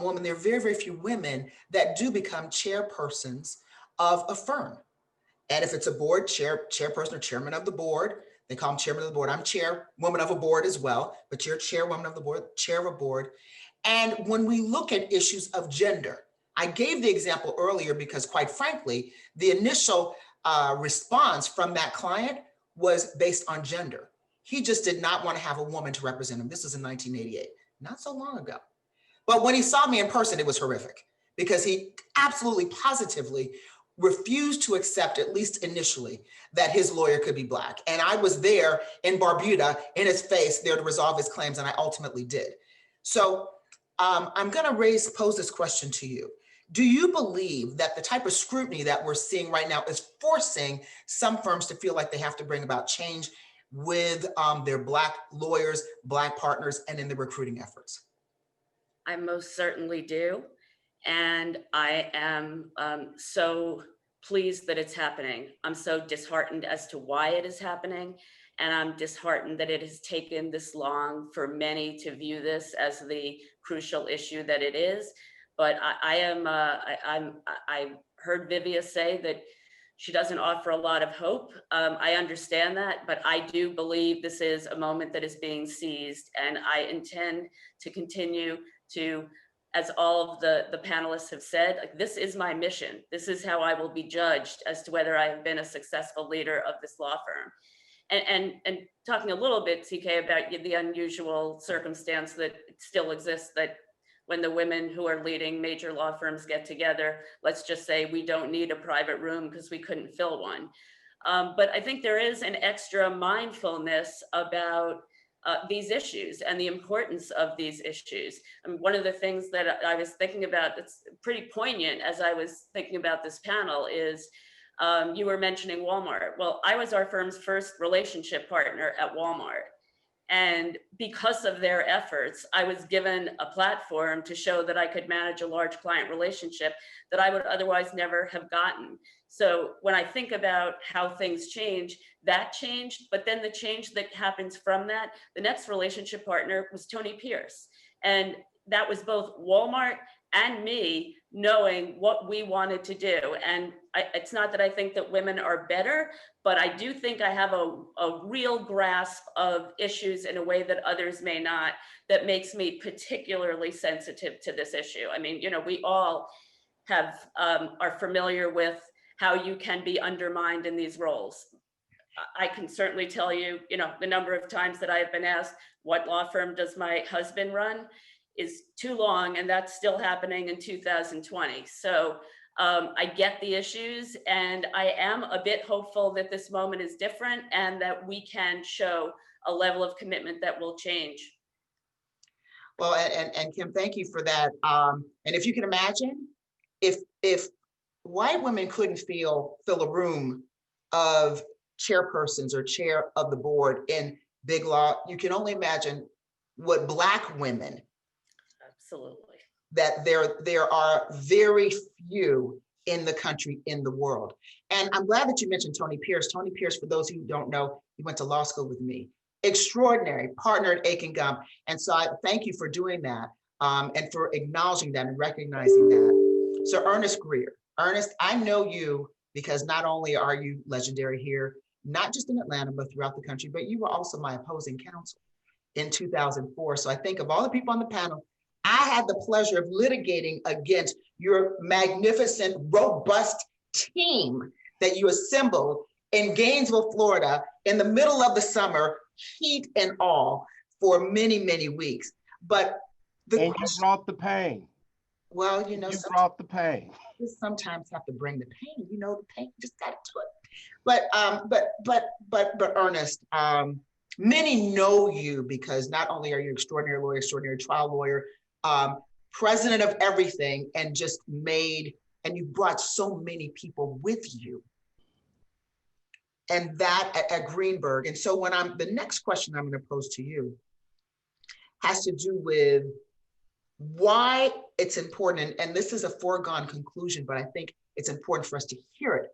woman. There are very, very few women that do become chairpersons of a firm. And if it's a board, chairperson or chairman of the board, they call them chairman of the board. I'm chairwoman of a board as well, but you're chairwoman of the board, chair of a board. And when we look at issues of gender, I gave the example earlier because, quite frankly, the initial response from that client was based on gender. He just did not want to have a woman to represent him. This was in 1988, not so long ago. But when he saw me in person, it was horrific because he absolutely positively refused to accept, at least initially, that his lawyer could be Black. And I was there in Barbuda in his face there to resolve his claims, and I ultimately did. So I'm going to pose this question to you. Do you believe that the type of scrutiny that we're seeing right now is forcing some firms to feel like they have to bring about change with their Black lawyers, Black partners, and in the recruiting efforts? I most certainly do. And I am so pleased that it's happening. I'm so disheartened as to why it is happening. And I'm disheartened that it has taken this long for many to view this as the crucial issue that it is. But I heard Vivia say that she doesn't offer a lot of hope. I understand that, but I do believe this is a moment that is being seized. And I intend to continue to, as all of the panelists have said, like, this is my mission. This is how I will be judged as to whether I have been a successful leader of this law firm. And talking a little bit, TK, about the unusual circumstance that still exists, that when the women who are leading major law firms get together, let's just say we don't need a private room because we couldn't fill one. But I think there is an extra mindfulness about these issues and the importance of these issues. And one of the things that I was thinking about that's pretty poignant as I was thinking about this panel is you were mentioning Walmart. Well, I was our firm's first relationship partner at Walmart. And because of their efforts, I was given a platform to show that I could manage a large client relationship that I would otherwise never have gotten. So when I think about how things change, that changed, but then the change that happens from that, the next relationship partner was Tony Pierce. And that was both Walmart and me knowing what we wanted to do. And it's not that I think that women are better, but I do think I have a real grasp of issues in a way that others may not, that makes me particularly sensitive to this issue. I mean, we all are familiar with how you can be undermined in these roles. I can certainly tell you, the number of times that I have been asked, what law firm does my husband run, is too long, and that's still happening in 2020. So I get the issues, and I am a bit hopeful that this moment is different and that we can show a level of commitment that will change. Well, and Kim, thank you for that. And if you can imagine, if white women couldn't fill a room of chairpersons or chair of the board in big law, you can only imagine what Black women. Absolutely. That there are very few in the country, in the world. And I'm glad that you mentioned Tony Pierce. Tony Pierce, for those who don't know, he went to law school with me. Extraordinary partner at Aiken Gum. And so I thank you for doing that and for acknowledging that and recognizing that. So Ernest Greer. Ernest, I know you because not only are you legendary here, not just in Atlanta, but throughout the country, but you were also my opposing counsel in 2004. So I think of all the people on the panel, I had the pleasure of litigating against your magnificent, robust team that you assembled in Gainesville, Florida, in the middle of the summer, heat and all, for many, many weeks. But you brought the pain. Well, you brought the pain. You sometimes have to bring the pain. The pain just got to it. But Ernest, many know you because not only are you extraordinary lawyer, extraordinary trial lawyer, president of everything, and you brought so many people with you. And that at Greenberg. And so the next question I'm going to pose to you has to do with why it's important. And this is a foregone conclusion, but I think it's important for us to hear it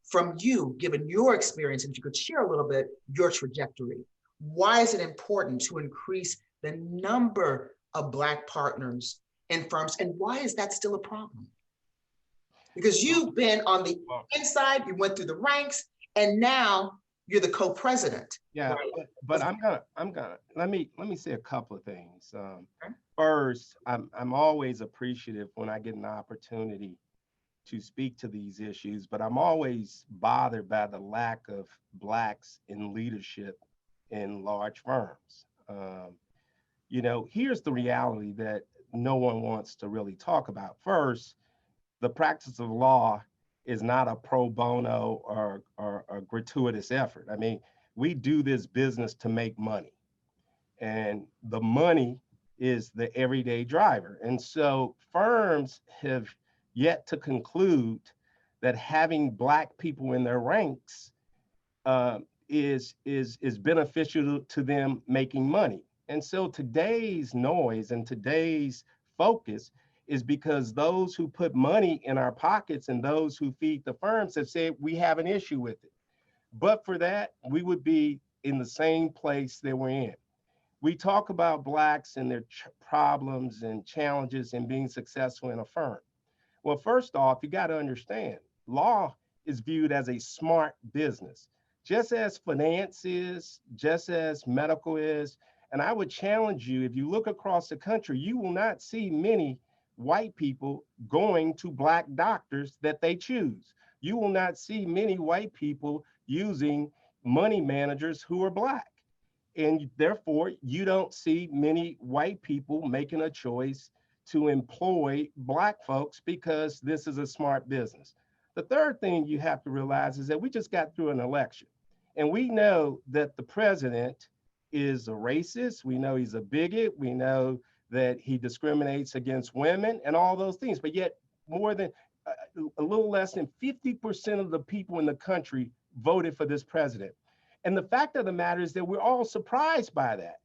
from you, given your experience, and if you could share a little bit your trajectory. Why is it important to increase the number of Black partners in firms, and why is that still a problem? Because you've been on the inside, you went through the ranks, and now you're the co-president. Yeah, right? but I'm gonna let me say a couple of things. First, I'm always appreciative when I get an opportunity to speak to these issues, but I'm always bothered by the lack of Blacks in leadership in large firms. You know, here's the reality that no one wants to really talk about. First, the practice of law is not a pro bono or a gratuitous effort. I mean, we do this business to make money, and the money is the everyday driver. And so firms have yet to conclude that having Black people in their ranks is beneficial to them making money. And so today's noise and today's focus is because those who put money in our pockets and those who feed the firms have said we have an issue with it. But for that, we would be in the same place that we're in. We talk about Blacks and their problems and challenges in being successful in a firm. Well, first off, you got to understand, law is viewed as a smart business, just as finance is, just as medical is. And I would challenge you, if you look across the country, you will not see many white people going to Black doctors that they choose. You will not see many white people using money managers who are Black. And therefore, you don't see many white people making a choice to employ Black folks because this is a smart business. The third thing you have to realize is that we just got through an election. And we know that the president is a racist. We know he's a bigot. We know that he discriminates against women and all those things. But yet more than a little less than 50% of the people in the country voted for this president. And the fact of the matter is that we're all surprised by that.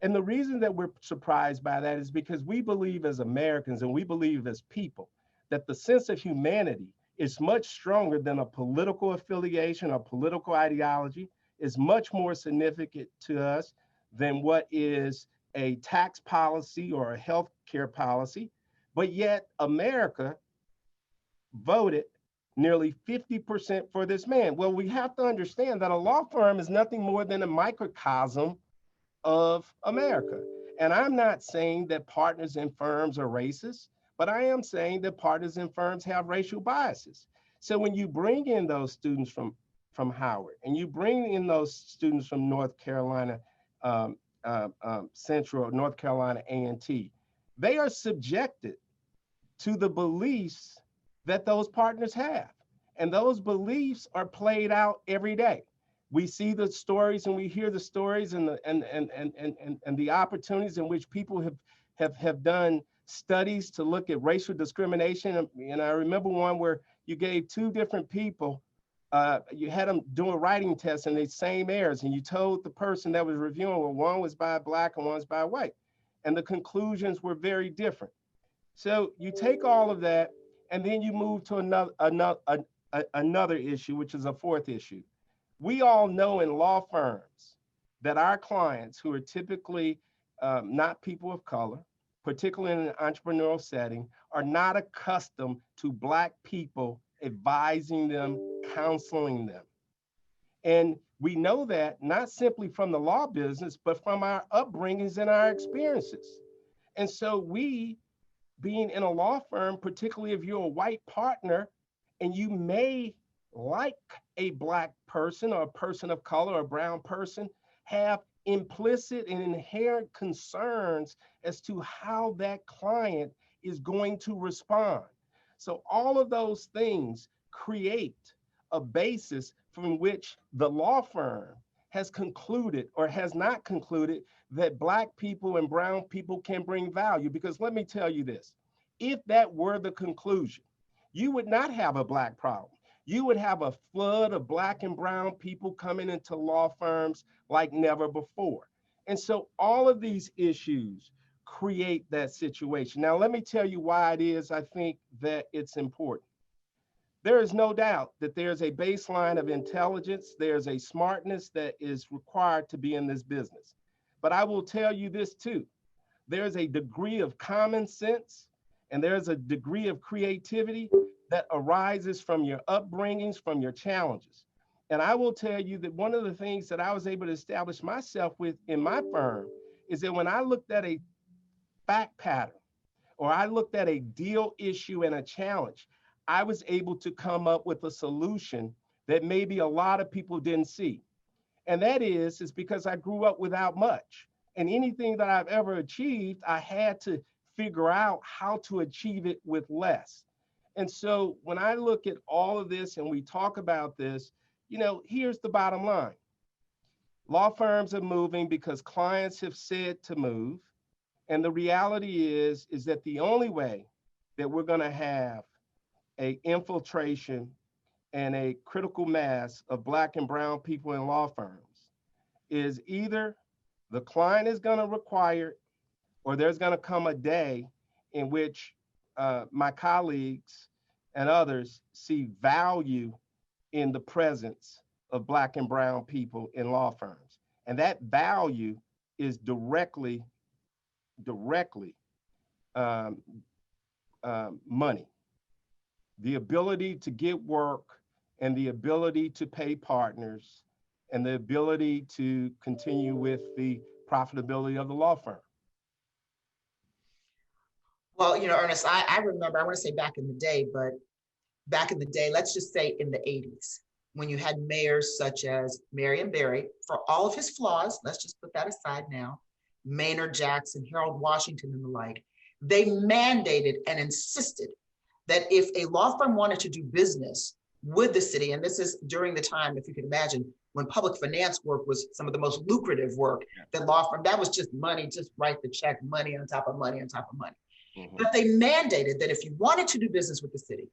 And the reason that we're surprised by that is because we believe as Americans and we believe as people that the sense of humanity is much stronger than a political affiliation or political ideology, is much more significant to us than what is a tax policy or a health care policy. But yet America voted nearly 50% for this man. Well, we have to understand that a law firm is nothing more than a microcosm of America. And I'm not saying that partners in firms are racist, but I am saying that partners in firms have racial biases. So when you bring in those students from Howard and you bring in those students from North Carolina Central, North Carolina A&T, they are subjected to the beliefs that those partners have. And those beliefs are played out every day. We see the stories and we hear the stories and the opportunities in which people have done studies to look at racial discrimination. And I remember one where you gave two different people, you had them do a writing test in the same areas, and you told the person that was reviewing, well, one was by a Black and one was by a white. And the conclusions were very different. So you take all of that, and then you move to another issue, which is a fourth issue. We all know in law firms that our clients, who are typically not people of color, particularly in an entrepreneurial setting, are not accustomed to Black people advising them, counseling them. And we know that not simply from the law business, but from our upbringings and our experiences. And so we, being in a law firm, particularly if you're a white partner and you may like a Black person or a person of color or a brown person, have implicit and inherent concerns as to how that client is going to respond. So all of those things create a basis from which the law firm has concluded or has not concluded that Black people and brown people can bring value. Because let me tell you this, if that were the conclusion, you would not have a Black problem. You would have a flood of Black and brown people coming into law firms like never before. And so all of these issues create that situation. Now, let me tell you why it is I think that it's important. There is no doubt that there's a baseline of intelligence, there's a smartness that is required to be in this business. But I will tell you this too. There's a degree of common sense and there's a degree of creativity that arises from your upbringings, from your challenges. And I will tell you that one of the things that I was able to establish myself with in my firm is that when I looked at a fact pattern or I looked at a deal issue and a challenge, I was able to come up with a solution that maybe a lot of people didn't see. And that is because I grew up without much. And anything that I've ever achieved, I had to figure out how to achieve it with less. And so when I look at all of this and we talk about this, here's the bottom line. Law firms are moving because clients have said to move. And the reality is that the only way that we're going to have a infiltration and a critical mass of Black and brown people in law firms is either the client is going to require it, or there's going to come a day in which my colleagues and others see value in the presence of Black and brown people in law firms. And that value is directly money. The ability to get work and the ability to pay partners and the ability to continue with the profitability of the law firm. Well, Ernest, I remember, I want to say back in the day, but back in the day, let's just say in the 80s, when you had mayors such as Marion Barry, for all of his flaws, let's just put that aside now, Maynard Jackson, Harold Washington, and the like, they mandated and insisted that if a law firm wanted to do business with the city, and this is during the time, if you can imagine, when public finance work was some of the most lucrative work, that law firm, that was just money, just write the check, money on top of money on top of money. Mm-hmm. But they mandated that if you wanted to do business with the city,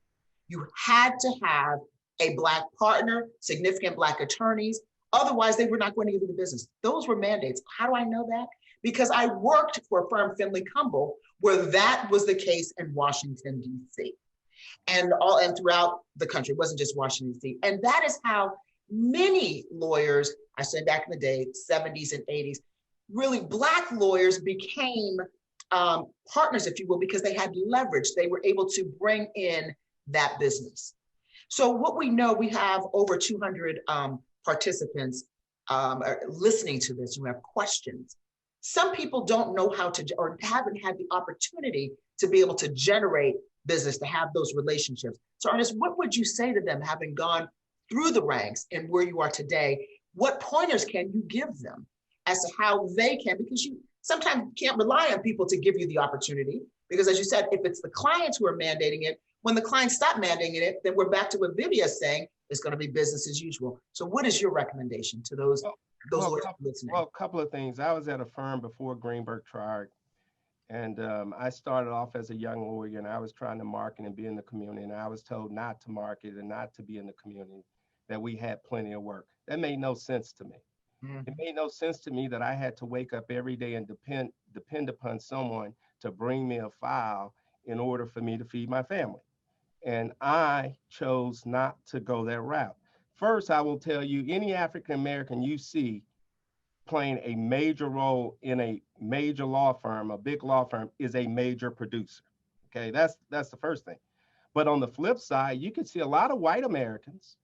you had to have a Black partner, significant Black attorneys, otherwise they were not going to give you the business. Those were mandates. How do I know that? Because I worked for a firm, Finley Cumble, where that was the case in Washington, D.C. and throughout the country. It wasn't just Washington, D.C. And that is how many lawyers, I said back in the day, 70s and 80s, really Black lawyers became partners, if you will, because they had leverage. They were able to bring in that business. So what we know, we have over 200 participants listening to this who have questions. Some people don't know how to, or haven't had the opportunity to be able to generate business, to have those relationships. So Ernest, what would you say to them, having gone through the ranks and where you are today? What pointers can you give them as to how they can, because you sometimes can't rely on people to give you the opportunity, because as you said, if it's the clients who are mandating it, when the clients stop mandating it, then we're back to what Vivia's saying, it's going to be business as usual. So what is your recommendation to those lawyers listening? Well, a couple of things. I was at a firm before Greenberg Traurig, and I started off as a young lawyer, and I was trying to market and be in the community, and I was told not to market and not to be in the community, that we had plenty of work. That made no sense to me. Mm-hmm. It made no sense to me that I had to wake up every day and depend upon someone to bring me a file in order for me to feed my family. And I chose not to go that route. First, I will tell you, any African American you see playing a major role in a major law firm, a big law firm, is a major producer. Okay, that's the first thing. But on the flip side, you can see a lot of white Americans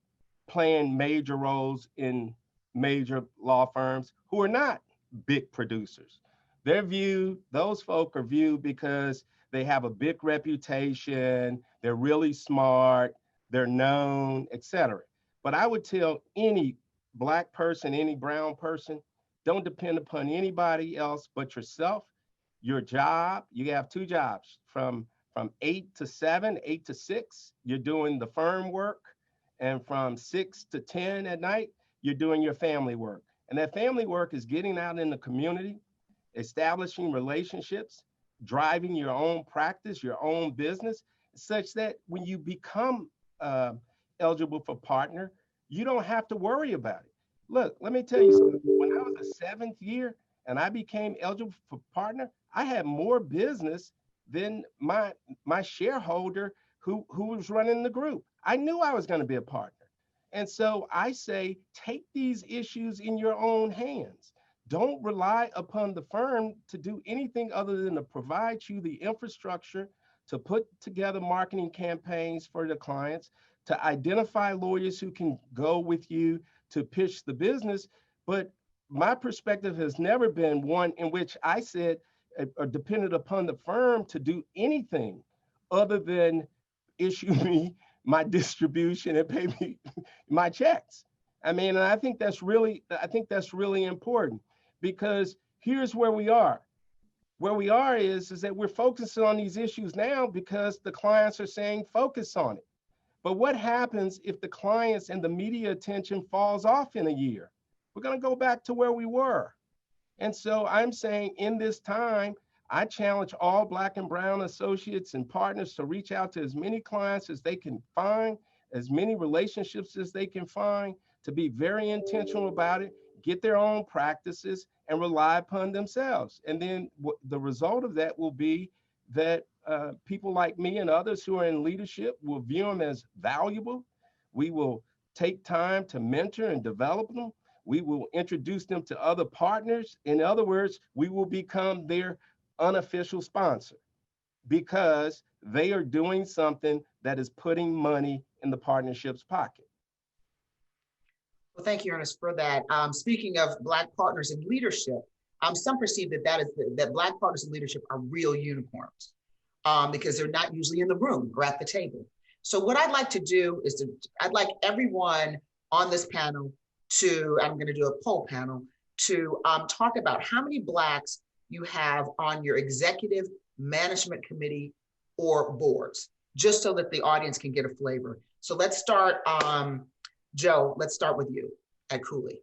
playing major roles in major law firms who are not big producers. Those folk are viewed because they have a big reputation, they're really smart, they're known, etc. But I would tell any Black person, any brown person, don't depend upon anybody else but yourself, your job. You have two jobs, from 8 to 7, 8 to 6, you're doing the firm work, and from 6 to 10 at night, you're doing your family work. And that family work is getting out in the community, establishing relationships, driving your own practice, your own business, such that when you become eligible for partner, you don't have to worry about it. Look, let me tell you something. When I was the 7th year and I became eligible for partner, I had more business than my shareholder who was running the group. I knew I was going to be a partner. And so I say, take these issues in your own hands. don't rely upon the firm to do anything other than to provide you the infrastructure to put together marketing campaigns for the clients, to identify lawyers who can go with you to pitch the business. But my perspective has never been one in which I said or depended upon the firm to do anything other than issue me my distribution and pay me my checks. I mean, and I think that's really important, because here's where we are. Where we are is that we're focusing on these issues now because the clients are saying focus on it. But what happens if the clients and the media attention falls off in a year? We're going to go back to where we were. And so I'm saying in this time, I challenge all Black and Brown associates and partners to reach out to as many clients as they can find, as many relationships as they can find, to be very intentional about it, get their own practices, and rely upon themselves. And then the result of that will be that people like me and others who are in leadership will view them as valuable. We will take time to mentor and develop them. We will introduce them to other partners. In other words, we will become their unofficial sponsor because they are doing something that is putting money in the partnership's pocket. Well, thank you, Ernest, for that. Speaking of Black partners in leadership, some perceive that Black partners in leadership are real unicorns because they're not usually in the room or at the table. So what I'd like to do is I'd like everyone on this panel I'm going to do a poll panel to talk about how many Blacks you have on your executive management committee or boards, just so that the audience can get a flavor. So let's start, Joe, let's start with you at Cooley.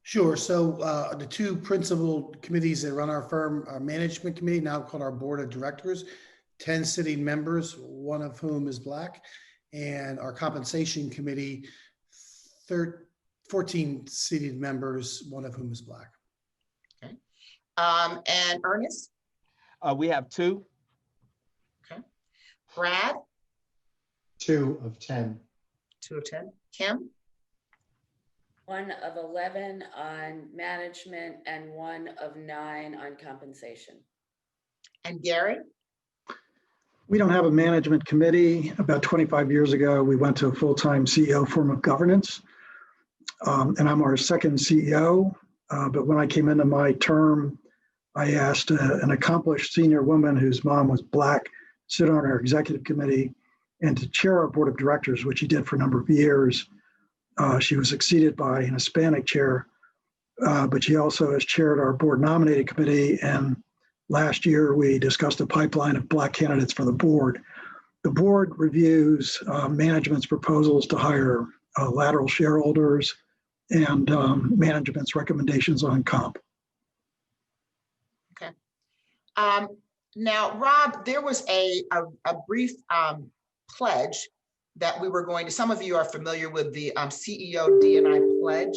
Sure. So the two principal committees that run our firm, our management committee, now called our board of directors, 10 sitting members, one of whom is Black, and our compensation committee, 14 seated members, one of whom is Black. Okay. And Ernest? We have 2. Okay. Brad? 2 of 10. 2 of 10. Kim? 1 of 11 on management and 1 of 9 on compensation. And Gary? We don't have a management committee. About 25 years ago, we went to a full-time CEO form of governance. And I'm our second CEO. But when I came into my term, I asked an accomplished senior woman whose mom was Black to sit on our executive committee and to chair our board of directors, which she did for a number of years. She was succeeded by an Hispanic chair, but she also has chaired our board nominating committee. And last year, we discussed a pipeline of Black candidates for the board. The board reviews management's proposals to hire lateral shareholders and management's recommendations on comp. Okay. Now, Rob, there was a brief pledge that we were going to, some of you are familiar with the CEO D&I pledge.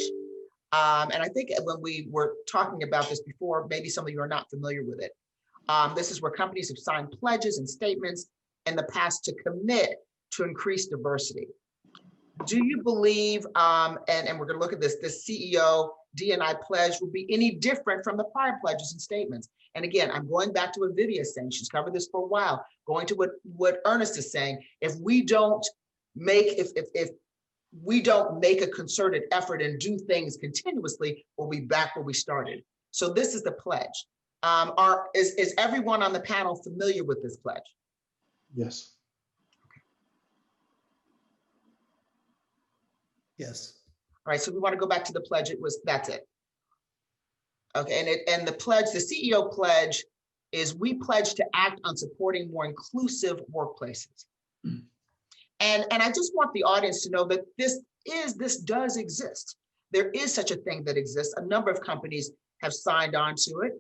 And I think when we were talking about this before, maybe some of you are not familiar with it. This is where companies have signed pledges and statements in the past to commit to increase diversity. Do you believe, and we're going to look at this CEO D&I pledge will be any different from the prior pledges and statements? And again, I'm going back to what Vivia's saying. She's covered this for a while. Going to what Ernest is saying. If we don't make a concerted effort and do things continuously, we'll be back where we started. So this is the pledge. Is everyone on the panel familiar with this pledge? Yes. Yes. All right, so we want to go back to the pledge. That's it. Okay, and the pledge, the CEO pledge is we pledge to act on supporting more inclusive workplaces. And I just want the audience to know that this does exist. There is such a thing that exists. A number of companies have signed on to it.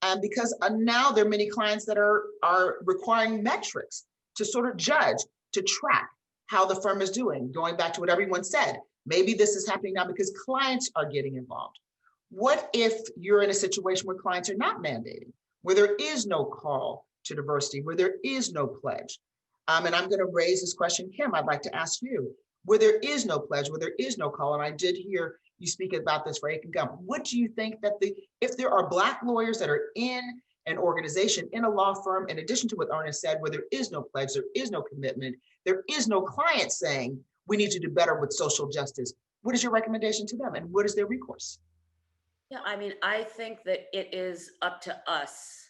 And because now there are many clients that are requiring metrics to sort of judge, to track how the firm is doing. Going back to what everyone said, maybe this is happening now because clients are getting involved. What if you're in a situation where clients are not mandating, where there is no call to diversity, where there is no pledge? And I'm going to raise this question, Kim, I'd like to ask you. where there is no pledge, where there is no call, and I did hear you speak about this for Aiken Gump. What do you think that if there are Black lawyers that are in an organization, in a law firm, in addition to what Ernest said, where there is no pledge, there is no commitment, there is no client saying, we need to do better with social justice, what is your recommendation to them and what is their recourse? Yeah, I mean, I think that it is up to us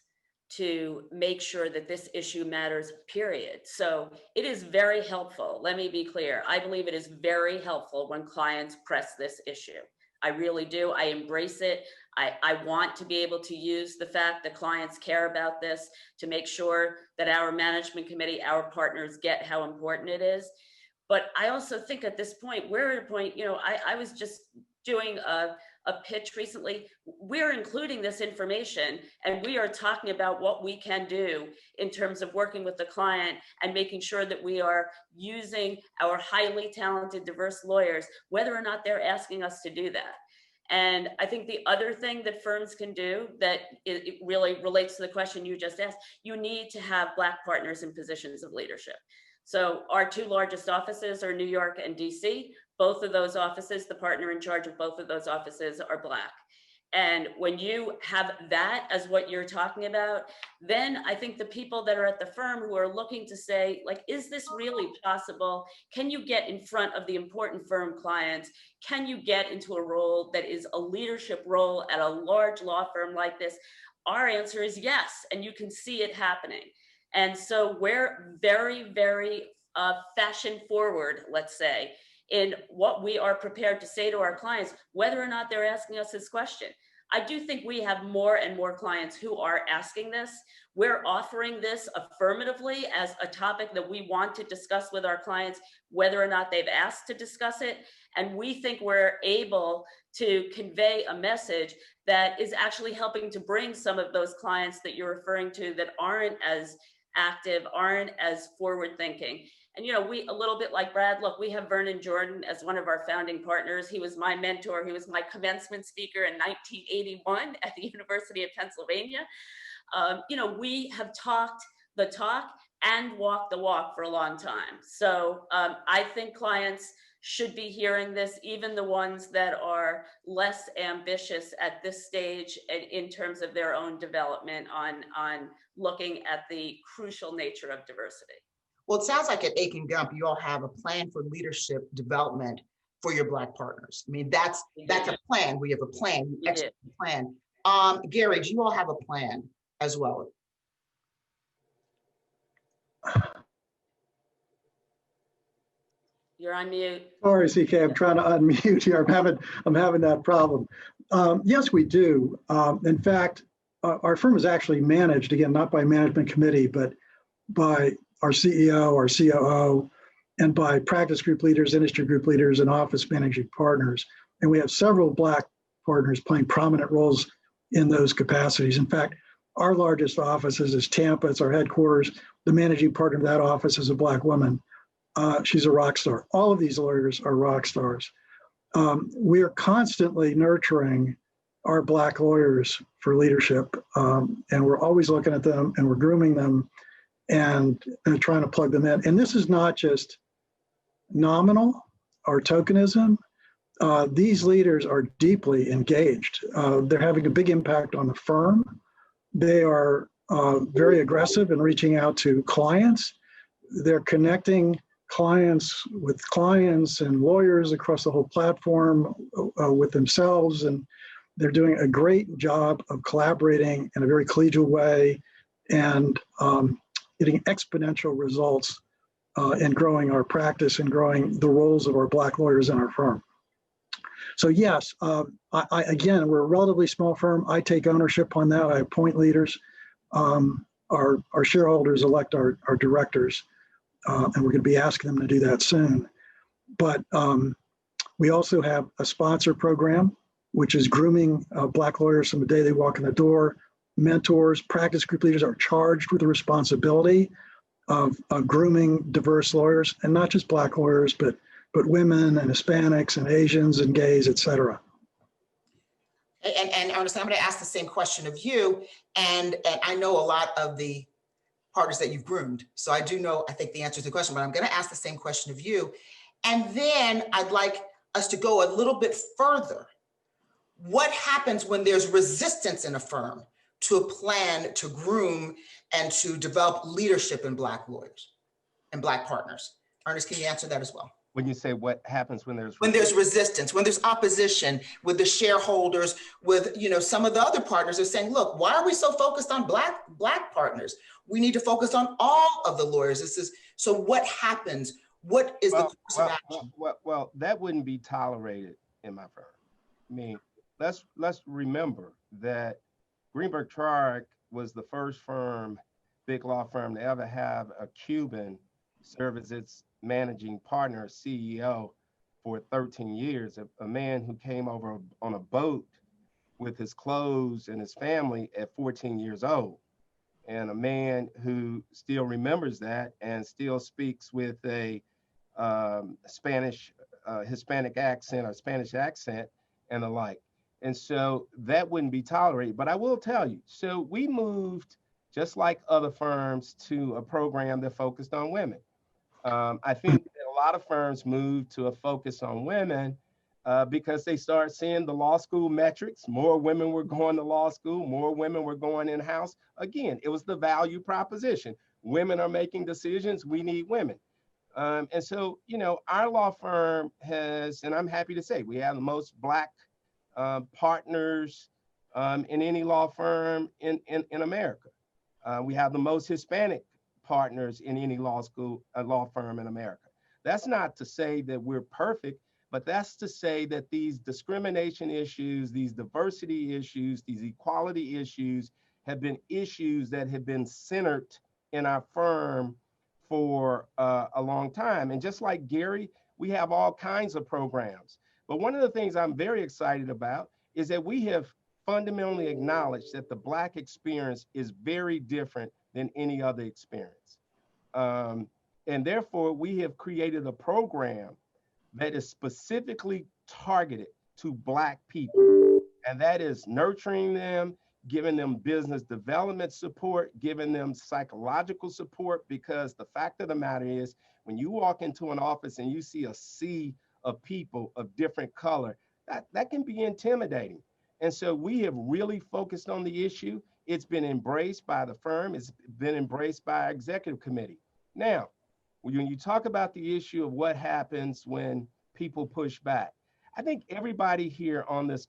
to make sure that this issue matters, period. So it is very helpful. Let me be clear. I believe it is very helpful when clients press this issue. I really do. I embrace it. I want to be able to use the fact that clients care about this to make sure that our management committee, our partners get how important it is. But I also think at this point, we're at a point, I was just doing a pitch recently. We're including this information and we are talking about what we can do in terms of working with the client and making sure that we are using our highly talented, diverse lawyers, whether or not they're asking us to do that. And I think the other thing that firms can do that it really relates to the question you just asked, you need to have Black partners in positions of leadership. So our two largest offices are New York and DC. Both of those offices, the partner in charge of both of those offices are Black. And when you have that as what you're talking about, then I think the people that are at the firm who are looking to say, like, is this really possible? Can you get in front of the important firm clients? Can you get into a role that is a leadership role at a large law firm like this? Our answer is yes, and you can see it happening. And so we're very, very fashion forward, let's say, in what we are prepared to say to our clients, whether or not they're asking us this question. I do think we have more and more clients who are asking this. We're offering this affirmatively as a topic that we want to discuss with our clients, whether or not they've asked to discuss it. And we think we're able to convey a message that is actually helping to bring some of those clients that you're referring to that aren't as active, aren't as forward thinking. And, we, a little bit like Brad, look, we have Vernon Jordan as one of our founding partners. He was my mentor. He was my commencement speaker in 1981 at the University of Pennsylvania. We have talked the talk and walked the walk for a long time. So I think clients should be hearing this, even the ones that are less ambitious at this stage in terms of their own development on looking at the crucial nature of diversity. Well, it sounds like at Aiken Gump, you all have a plan for leadership development for your Black partners. I mean, that's a plan. We have a plan, you execute a plan. Gary, do you all have a plan as well? You're on mute. Sorry, CK, I'm trying to unmute here. I'm having that problem. Yes, we do. In fact, our firm is actually managed, again, not by management committee, but by our CEO, our COO, and by practice group leaders, industry group leaders, and office managing partners. And we have several Black partners playing prominent roles in those capacities. In fact, our largest office is Tampa. It's our headquarters. The managing partner of that office is a Black woman. She's a rock star. All of these lawyers are rock stars. We are constantly nurturing our Black lawyers for leadership, and we're always looking at them and we're grooming them and trying to plug them in. And this is not just nominal or tokenism. These leaders are deeply engaged. They're having a big impact on the firm. They are very aggressive in reaching out to clients. They're connecting clients with clients and lawyers across the whole platform with themselves. And they're doing a great job of collaborating in a very collegial way and getting exponential results in growing our practice and growing the roles of our Black lawyers in our firm. So yes, again, we're a relatively small firm. I take ownership on that. I appoint leaders. Our shareholders elect our directors, and we're going to be asking them to do that soon. But we also have a sponsor program, which is grooming Black lawyers from the day they walk in the door. Mentors, practice group leaders are charged with the responsibility of grooming diverse lawyers, and not just Black lawyers, but women and Hispanics and Asians and gays, et cetera. And Ernest, I'm going to ask the same question of you. And I know a lot of the partners that you've groomed. So I do know, I think the answer to the question, but I'm going to ask the same question of you. And then I'd like us to go a little bit further. What happens when there's resistance in a firm to a plan to groom and to develop leadership in Black lawyers and Black partners? Ernest, can you answer that as well? When you say what happens when there's resistance, when there's opposition with the shareholders, with some of the other partners are saying, look, why are we so focused on black partners? We need to focus on all of the lawyers. So what happens? What is the course of action? Well, that wouldn't be tolerated in my firm. I mean, let's remember that Greenberg Traurig was the first big law firm to ever have a Cuban serve as its managing partner, CEO, for 13 years, a man who came over on a boat with his clothes and his family at 14 years old, and a man who still remembers that and still speaks with a Hispanic accent or Spanish accent and the like. And so that wouldn't be tolerated. But I will tell you, so we moved, just like other firms, to a program that focused on women. I think that a lot of firms moved to a focus on women because they started seeing the law school metrics. More women were going to law school, more women were going in-house. Again, it was the value proposition. Women are making decisions, we need women. And so, our law firm has, and I'm happy to say, we have the most Black partners in any law firm in America. We have the most Hispanic partners in any law firm in America. That's not to say that we're perfect, but that's to say that these discrimination issues, these diversity issues, these equality issues have been issues that have been centered in our firm for a long time. And just like Gary, we have all kinds of programs. But one of the things I'm very excited about is that we have fundamentally acknowledged that the Black experience is very different than any other experience. And therefore, we have created a program that is specifically targeted to Black people. And that is nurturing them, giving them business development support, giving them psychological support, because the fact of the matter is, when you walk into an office and you see a sea of people of different color, that can be intimidating. And so we have really focused on the issue. It's been embraced by the firm. It's been embraced by our executive committee. Now, when you talk about the issue of what happens when people push back, I think everybody here on this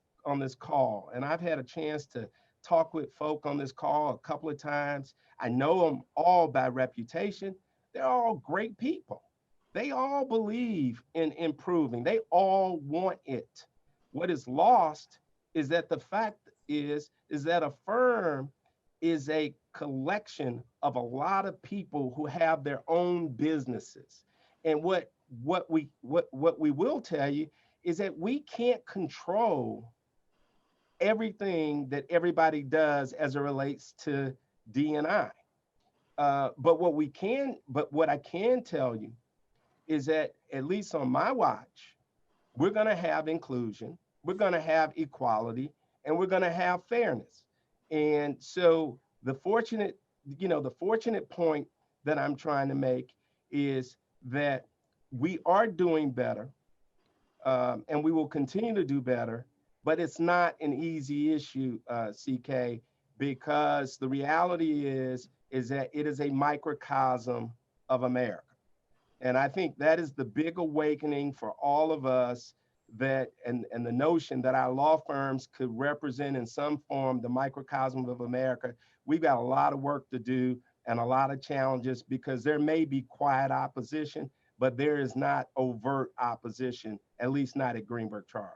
call, and I've had a chance to talk with folk on this call a couple of times. I know them all by reputation. They're all great people. They all believe in improving. They all want it. What is lost is that the fact is that a firm is a collection of a lot of people who have their own businesses. And what we will tell you is that we can't control everything that everybody does as it relates to D&I. But what I can tell you is that, at least on my watch, we're going to have inclusion, we're going to have equality, and we're going to have fairness. And so the fortunate point that I'm trying to make is that we are doing better, and we will continue to do better, but it's not an easy issue, CK, because the reality is that it is a microcosm of America. And I think that is the big awakening for all of us, that and the notion that our law firms could represent in some form the microcosm of America. We've got a lot of work to do and a lot of challenges, because there may be quiet opposition, but there is not overt opposition, at least not at Greenberg Traurig.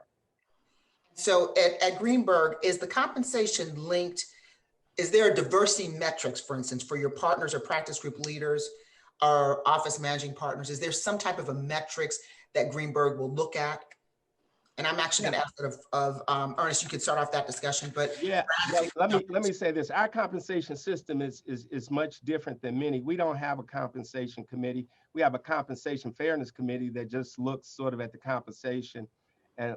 So at Greenberg, is the compensation linked? Is there a diversity metrics, for instance, for your partners or practice group leaders or office managing partners? Is there some type of a metrics that Greenberg will look at? And I'm actually going to ask that of Ernest. You could start off that discussion, but yeah, let me say this. Our compensation system is much different than many. We don't have a compensation committee. We have a compensation fairness committee that just looks sort of at the compensation and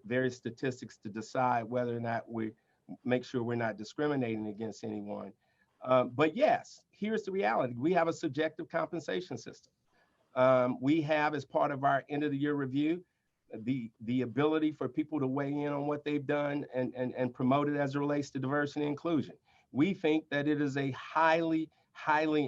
various statistics to decide whether or not we make sure we're not discriminating against anyone. But yes, here's the reality. We have a subjective compensation system. We have, as part of our end of the year review, the ability for people to weigh in on what they've done and promote it as it relates to diversity and inclusion. We think that it is a highly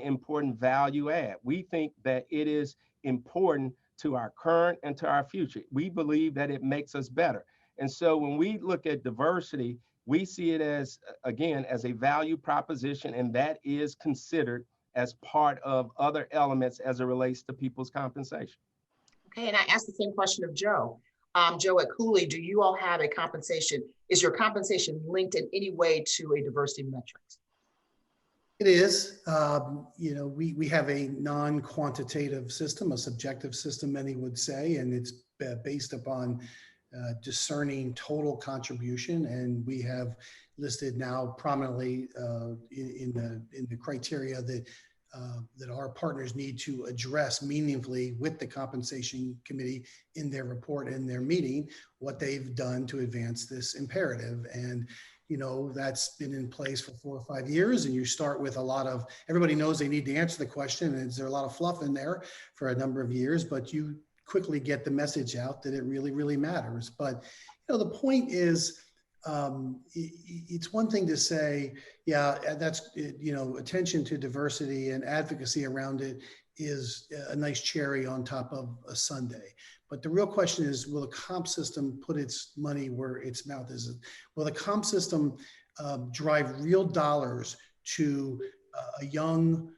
important value add. We think that it is important to our current and to our future. We believe that it makes us better. And so when we look at diversity, we see it as, again, as a value proposition, and that is considered as part of other elements as it relates to people's compensation. Okay, and I asked the same question of Joe. Joe at Cooley, do you all have a compensation? Is your compensation linked in any way to a diversity metrics? It is. We have a non-quantitative system, a subjective system, many would say, and it's based upon discerning total contribution. And we have listed now prominently in the criteria that our partners need to address meaningfully with the compensation committee in their report and their meeting, what they've done to advance this imperative. And that's been in place for 4 or 5 years, and you start with a lot of, everybody knows they need to answer the question, and there's a lot of fluff in there for a number of years, but you quickly get the message out that it really, really matters. But the point is, it's one thing to say, yeah, that's, attention to diversity and advocacy around it is a nice cherry on top of a sundae. But the real question is, will the comp system put its money where its mouth is? Will the comp system drive real dollars to a young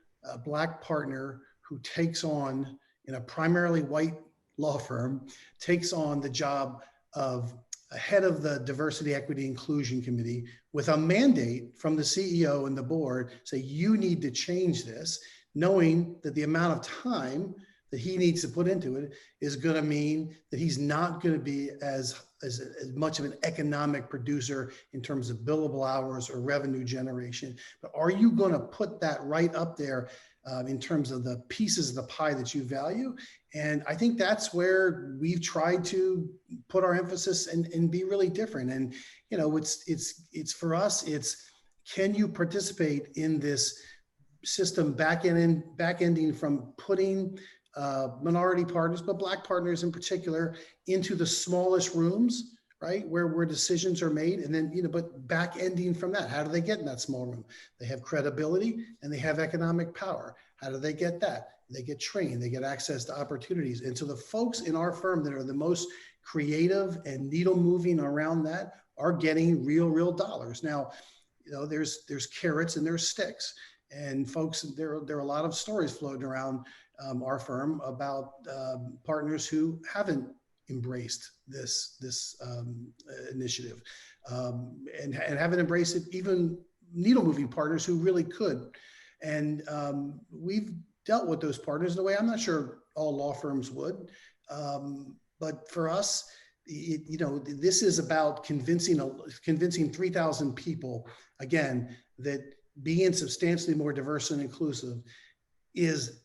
Black partner who takes on, in a primarily white law firm, takes on the job of head of the Diversity, Equity, Inclusion Committee with a mandate from the CEO and the board, say, you need to change this, knowing that the amount of time that he needs to put into it is going to mean that he's not going to be as much of an economic producer in terms of billable hours or revenue generation. But are you going to put that right up there in terms of the pieces of the pie that you value? And I think that's where we've tried to put our emphasis and be really different. And, it's for us, it's, can you participate in this system back-ending from putting minority partners, but Black partners in particular, into the smallest rooms, right, where decisions are made, and then, but back-ending from that. How do they get in that small room? They have credibility and they have economic power. How do they get that? They get trained, they get access to opportunities. And so the folks in our firm that are the most creative and needle moving around that are getting real dollars. Now, there's carrots and there's sticks. And folks, there are a lot of stories floating around our firm about partners who haven't embraced this initiative and haven't embraced it, even needle moving partners who really could. And we've dealt with those partners in a way I'm not sure all law firms would. But for us, this is about convincing 3,000 people, again, that being substantially more diverse and inclusive is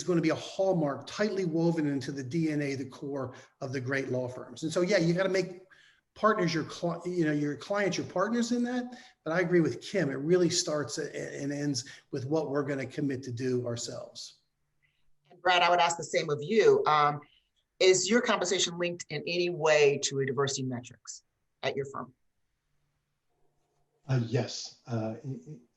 going to be a hallmark tightly woven into the DNA, the core of the great law firms. And so, yeah, you got to make partners your clients, your partners in that. But I agree with Kim. It really starts and ends with what we're going to commit to do ourselves. And Brad, I would ask the same of you. Is your compensation linked in any way to a diversity metrics at your firm? Yes.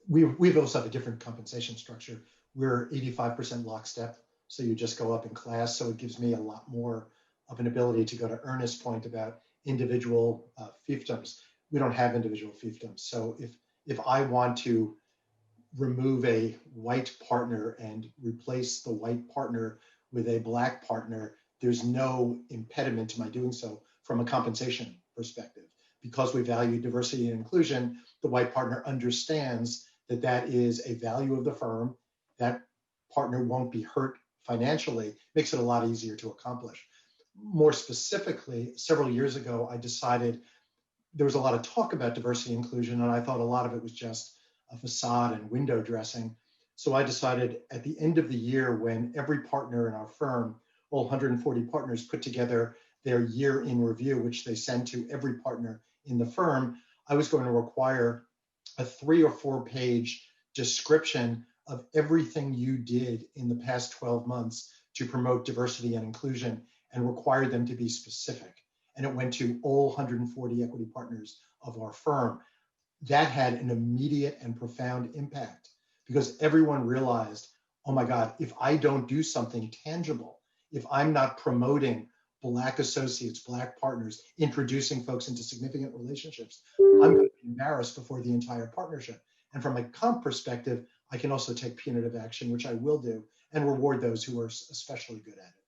We also have a different compensation structure. We're 85% lockstep, so you just go up in class. So it gives me a lot more of an ability to go to Ernest's point about individual fiefdoms. We don't have individual fiefdoms. So if I want to remove a white partner and replace the white partner with a Black partner, there's no impediment to my doing so from a compensation perspective. Because we value diversity and inclusion, the white partner understands that that is a value of the firm. That partner won't be hurt financially, makes it a lot easier to accomplish. More specifically, several years ago, I decided there was a lot of talk about diversity and inclusion, and I thought a lot of it was just a facade and window dressing. So I decided at the end of the year, when every partner in our firm, all 140 partners, put together their year in review, which they send to every partner in the firm, I was going to require a 3 or 4 page description of everything you did in the past 12 months to promote diversity and inclusion and required them to be specific. And it went to all 140 equity partners of our firm. That had an immediate and profound impact because everyone realized, oh my God, if I don't do something tangible, if I'm not promoting Black associates, Black partners, introducing folks into significant relationships, I'm going to be embarrassed before the entire partnership. And from a comp perspective, I can also take punitive action, which I will do, and reward those who are especially good at it.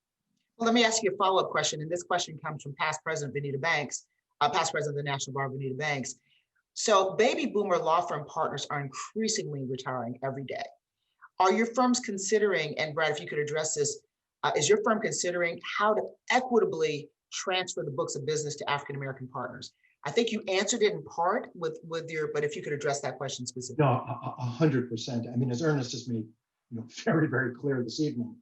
Well, let me ask you a follow-up question. And this question comes from past President Vanita Banks, past President of the National Bar, Vanita Banks. So baby boomer law firm partners are increasingly retiring every day. Are your firms considering, and Brad, if you could address this, is your firm considering how to equitably transfer the books of business to African-American partners? I think you answered it in part with your, but if you could address that question specifically. No, 100%. I mean, as Ernest just made very, very clear this evening,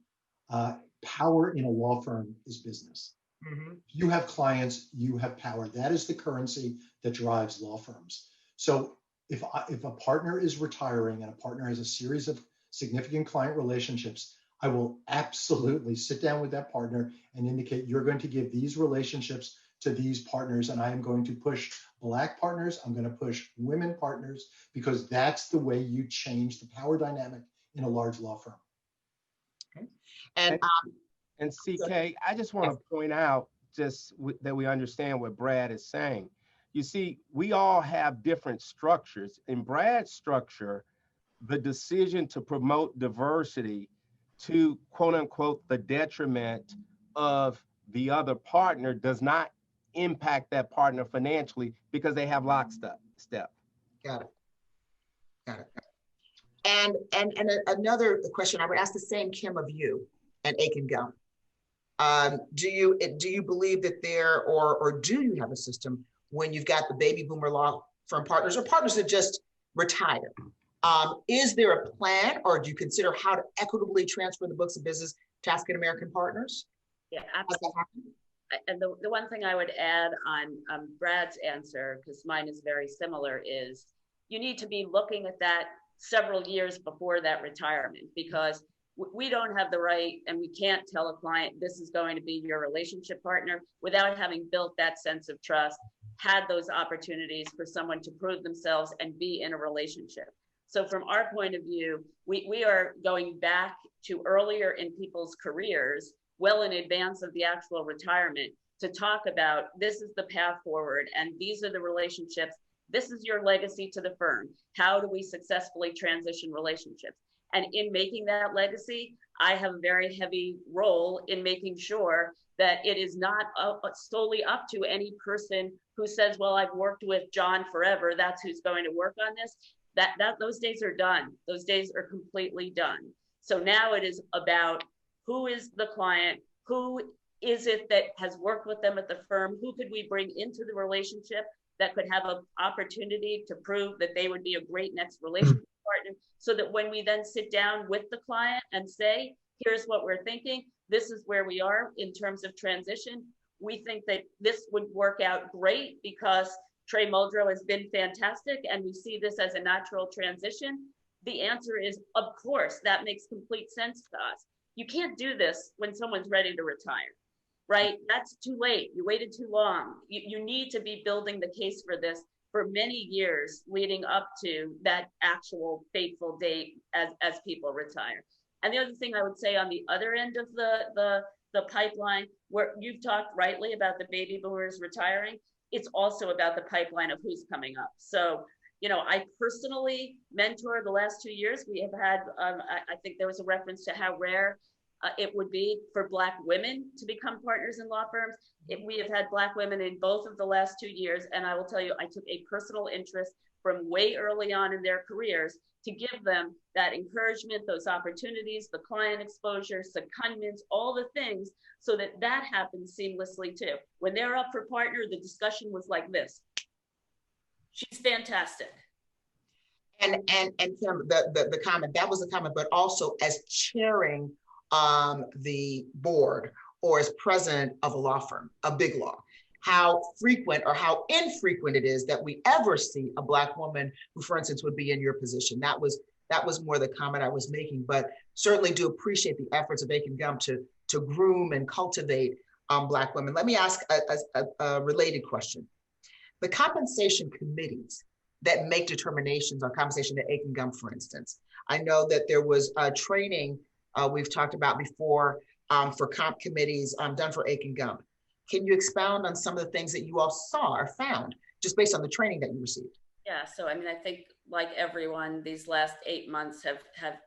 power in a law firm is business. Mm-hmm. You have clients, you have power. That is the currency that drives law firms. So if a partner is retiring and a partner has a series of significant client relationships, I will absolutely sit down with that partner and indicate you're going to give these relationships to these partners, and I am going to push Black partners, I'm going to push women partners, because that's the way you change the power dynamic in a large law firm. Okay. And CK, I just want to point out that we understand what Brad is saying. You see, we all have different structures. In Brad's structure, the decision to promote diversity to quote unquote the detriment of the other partner does not impact that partner financially because they have lockstep. Got it. And another question, I would ask the same, Kim, of you and Aiken Gum. Do you believe that there, or do you have a system when you've got the baby boomer law firm partners or partners that just retire? Is there a plan, or do you consider how to equitably transfer the books of business to African-American partners? Yeah, absolutely. And the one thing I would add on Brad's answer, because mine is very similar, is you need to be looking at that several years before that retirement, because we don't have the right, and we can't tell a client this is going to be your relationship partner without having built that sense of trust, had those opportunities for someone to prove themselves and be in a relationship. So from our point of view, we are going back to earlier in people's careers, well in advance of the actual retirement, to talk about this is the path forward and these are the relationships. This is your legacy to the firm. How do we successfully transition relationships? And in making that legacy, I have a very heavy role in making sure that it is not solely up to any person who says, well, I've worked with John forever, that's who's going to work on this. Those days are done. Those days are completely done. So now it is about who is the client, who is it that has worked with them at the firm, who could we bring into the relationship that could have an opportunity to prove that they would be a great next relationship partner, so that when we then sit down with the client and say, here's what we're thinking, this is where we are in terms of transition, we think that this would work out great because Trey Muldrow has been fantastic and we see this as a natural transition. The answer is, of course, that makes complete sense to us. You can't do this when someone's ready to retire, right? That's too late. You waited too long. You need to be building the case for this for many years leading up to that actual fateful date as people retire. And the other thing I would say on the other end of the pipeline, where you've talked rightly about the baby boomers retiring, it's also about the pipeline of who's coming up. So, I personally mentor the last 2 years. We have had, I think there was a reference to how rare it would be for Black women to become partners in law firms. We have had Black women in both of the last 2 years. And I will tell you, I took a personal interest from way early on in their careers to give them that encouragement, those opportunities, the client exposure, secondments, all the things, so that happens seamlessly too. When they're up for partner, the discussion was like this. She's fantastic. And Kim, the comment, that was the comment, but also as chairing the board or as president of a law firm, a big law, how frequent or how infrequent it is that we ever see a Black woman who, for instance, would be in your position. That was That was more the comment I was making, but certainly do appreciate the efforts of Aiken Gum to groom and cultivate Black women. Let me ask a related question. The compensation committees that make determinations on compensation at Aiken Gum, for instance, I know that there was a training we've talked about before for comp committees done for Aiken Gum. Can you expound on some of the things that you all saw or found just based on the training that you received? Yeah, so I mean, I think like everyone, these last 8 months have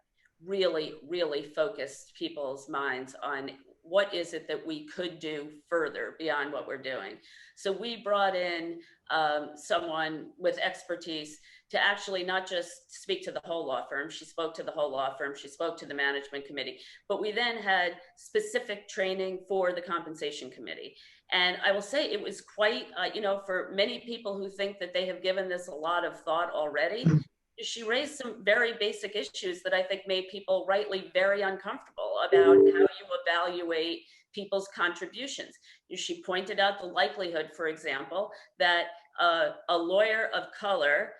really, really focused people's minds on what is it that we could do further beyond what we're doing. So we brought in someone with expertise to actually not just speak to the whole law firm. She spoke to the whole law firm. She spoke to the management committee, but we then had specific training for the compensation committee. And I will say it was quite, for many people who think that they have given this a lot of thought already, she raised some very basic issues that I think made people rightly very uncomfortable about how you evaluate people's contributions. She pointed out the likelihood, for example, that a lawyer of color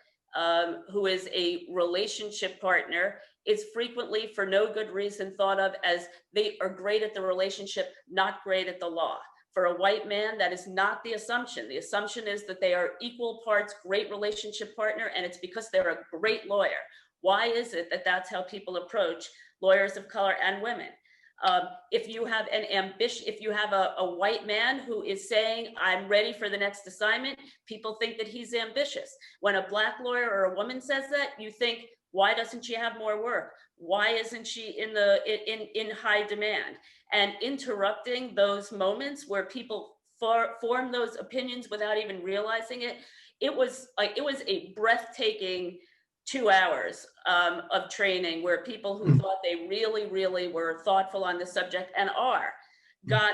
who is a relationship partner is frequently, for no good reason, thought of as they are great at the relationship, not great at the law. For a white man, that is not the assumption. The assumption is that they are equal parts great relationship partner, and it's because they're a great lawyer. Why is it that that's how people approach lawyers of color and women? If you have an ambition, if you have a white man who is saying, I'm ready for the next assignment, people think that he's ambitious. When a Black lawyer or a woman says that, you think, why doesn't she have more work? Why isn't she in high demand? And interrupting those moments where people form those opinions without even realizing it, it was a breathtaking 2 hours of training where people who thought they really, really were thoughtful on the subject and got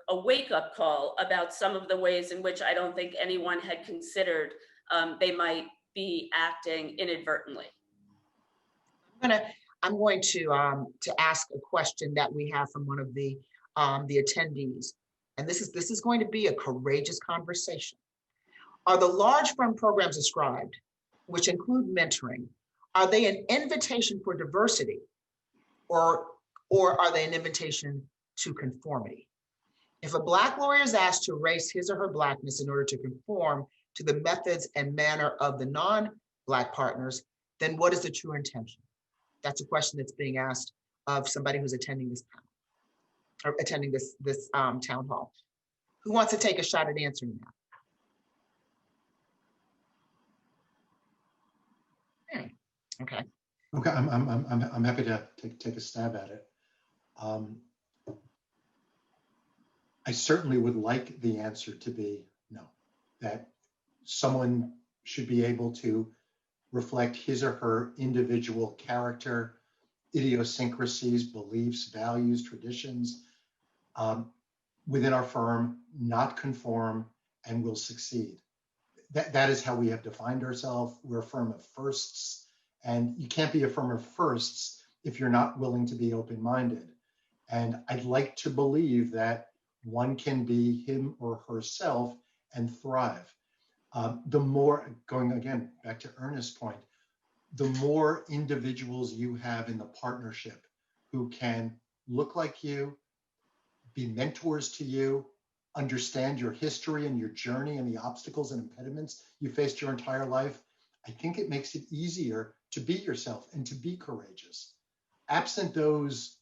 a wake-up call about some of the ways in which I don't think anyone had considered they might be acting inadvertently. I'm going to ask a question that we have from one of the attendees, and this is going to be a courageous conversation. Are the large firm programs described, which include mentoring, are they an invitation for diversity, or are they an invitation to conformity? If a Black lawyer is asked to erase his or her Blackness in order to conform to the methods and manner of the non-Black partners, then what is the true intention? That's a question that's being asked of somebody who's attending this panel or attending this town hall. Who wants to take a shot at answering that? Okay. Okay, I'm happy to take a stab at it. I certainly would like the answer to be no, that someone should be able to reflect his or her individual character, idiosyncrasies, beliefs, values, traditions within our firm, not conform, and will succeed. That is how we have defined ourselves. We're a firm of firsts, and you can't be a firm of firsts if you're not willing to be open-minded. And I'd like to believe that one can be him or herself and thrive. The more, going again, back to Ernest's point, the more individuals you have in the partnership who can look like you, be mentors to you, understand your history and your journey and the obstacles and impediments you faced your entire life, I think it makes it easier to be yourself and to be courageous. Absent those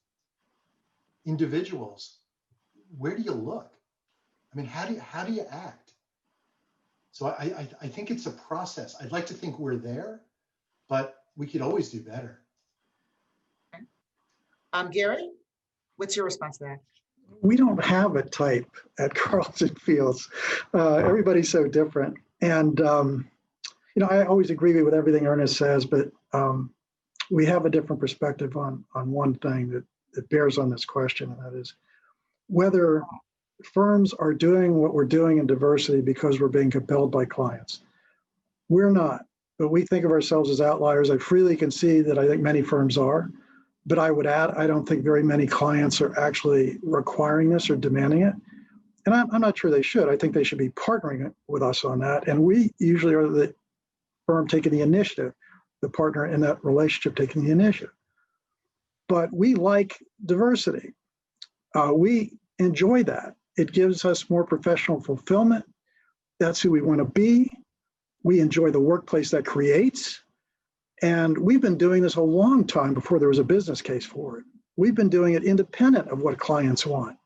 individuals, where do you look? I mean, how do you act? So I think it's a process. I'd like to think we're there, but we could always do better. Okay. Gary, what's your response to that? We don't have a type at Carlton Fields. Everybody's so different. And, I always agree with everything Ernest says, but we have a different perspective on one thing that bears on this question, and that is whether firms are doing what we're doing in diversity because we're being compelled by clients. We're not, but we think of ourselves as outliers. I freely concede that I think many firms are, but I would add, I don't think very many clients are actually requiring this or demanding it. And I'm not sure they should. I think they should be partnering with us on that. And we usually are the firm taking the initiative. the partner in that relationship taking the initiative. But we like diversity. We enjoy that. It gives us more professional fulfillment. That's who we want to be. We enjoy the workplace that creates. And we've been doing this a long time before there was a business case for it. We've been doing it independent of what clients want.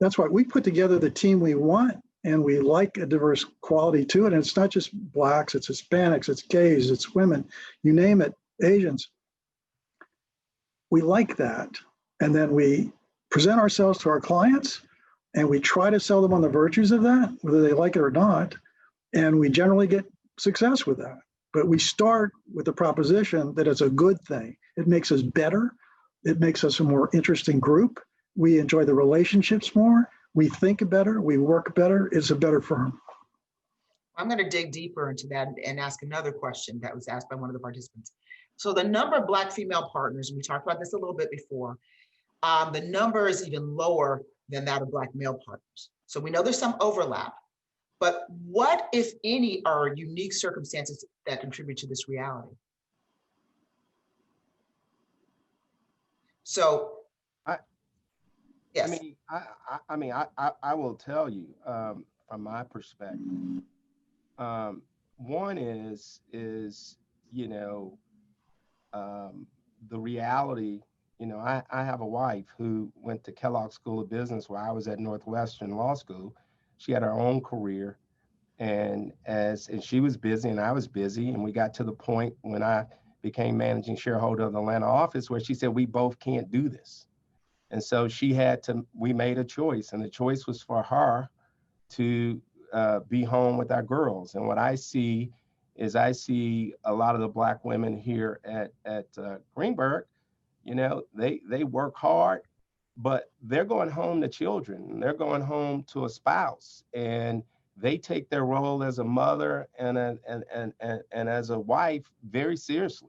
That's why we put together the team we want, and we like a diverse quality to it. And it's not just Blacks, it's Hispanics, it's gays, it's women, you name it, Asians. We like that. And then we present ourselves to our clients, and we try to sell them on the virtues of that, whether they like it or not. And we generally get success with that. But we start with the proposition that it's a good thing. It makes us better. It makes us a more interesting group. We enjoy the relationships more. We think better. We work better. It's a better firm. I'm going to dig deeper into that and ask another question that was asked by one of the participants. So the number of Black female partners, and we talked about this a little bit before, the number is even lower than that of Black male partners. So we know there's some overlap, but what, if any, are unique circumstances that contribute to this reality? So, yes. I will tell you from my perspective. One is the reality. I have a wife who went to Kellogg School of Business where I was at Northwestern Law School. She had her own career, and she was busy and I was busy, and we got to the point when I became managing shareholder of the Atlanta office where she said, we both can't do this. And so we made a choice, and the choice was for her to be home with our girls. And what I see is a lot of the Black women here at Greenberg, they work hard, but they're going home to children, and they're going home to a spouse, and they take their role as a mother and as a wife very seriously.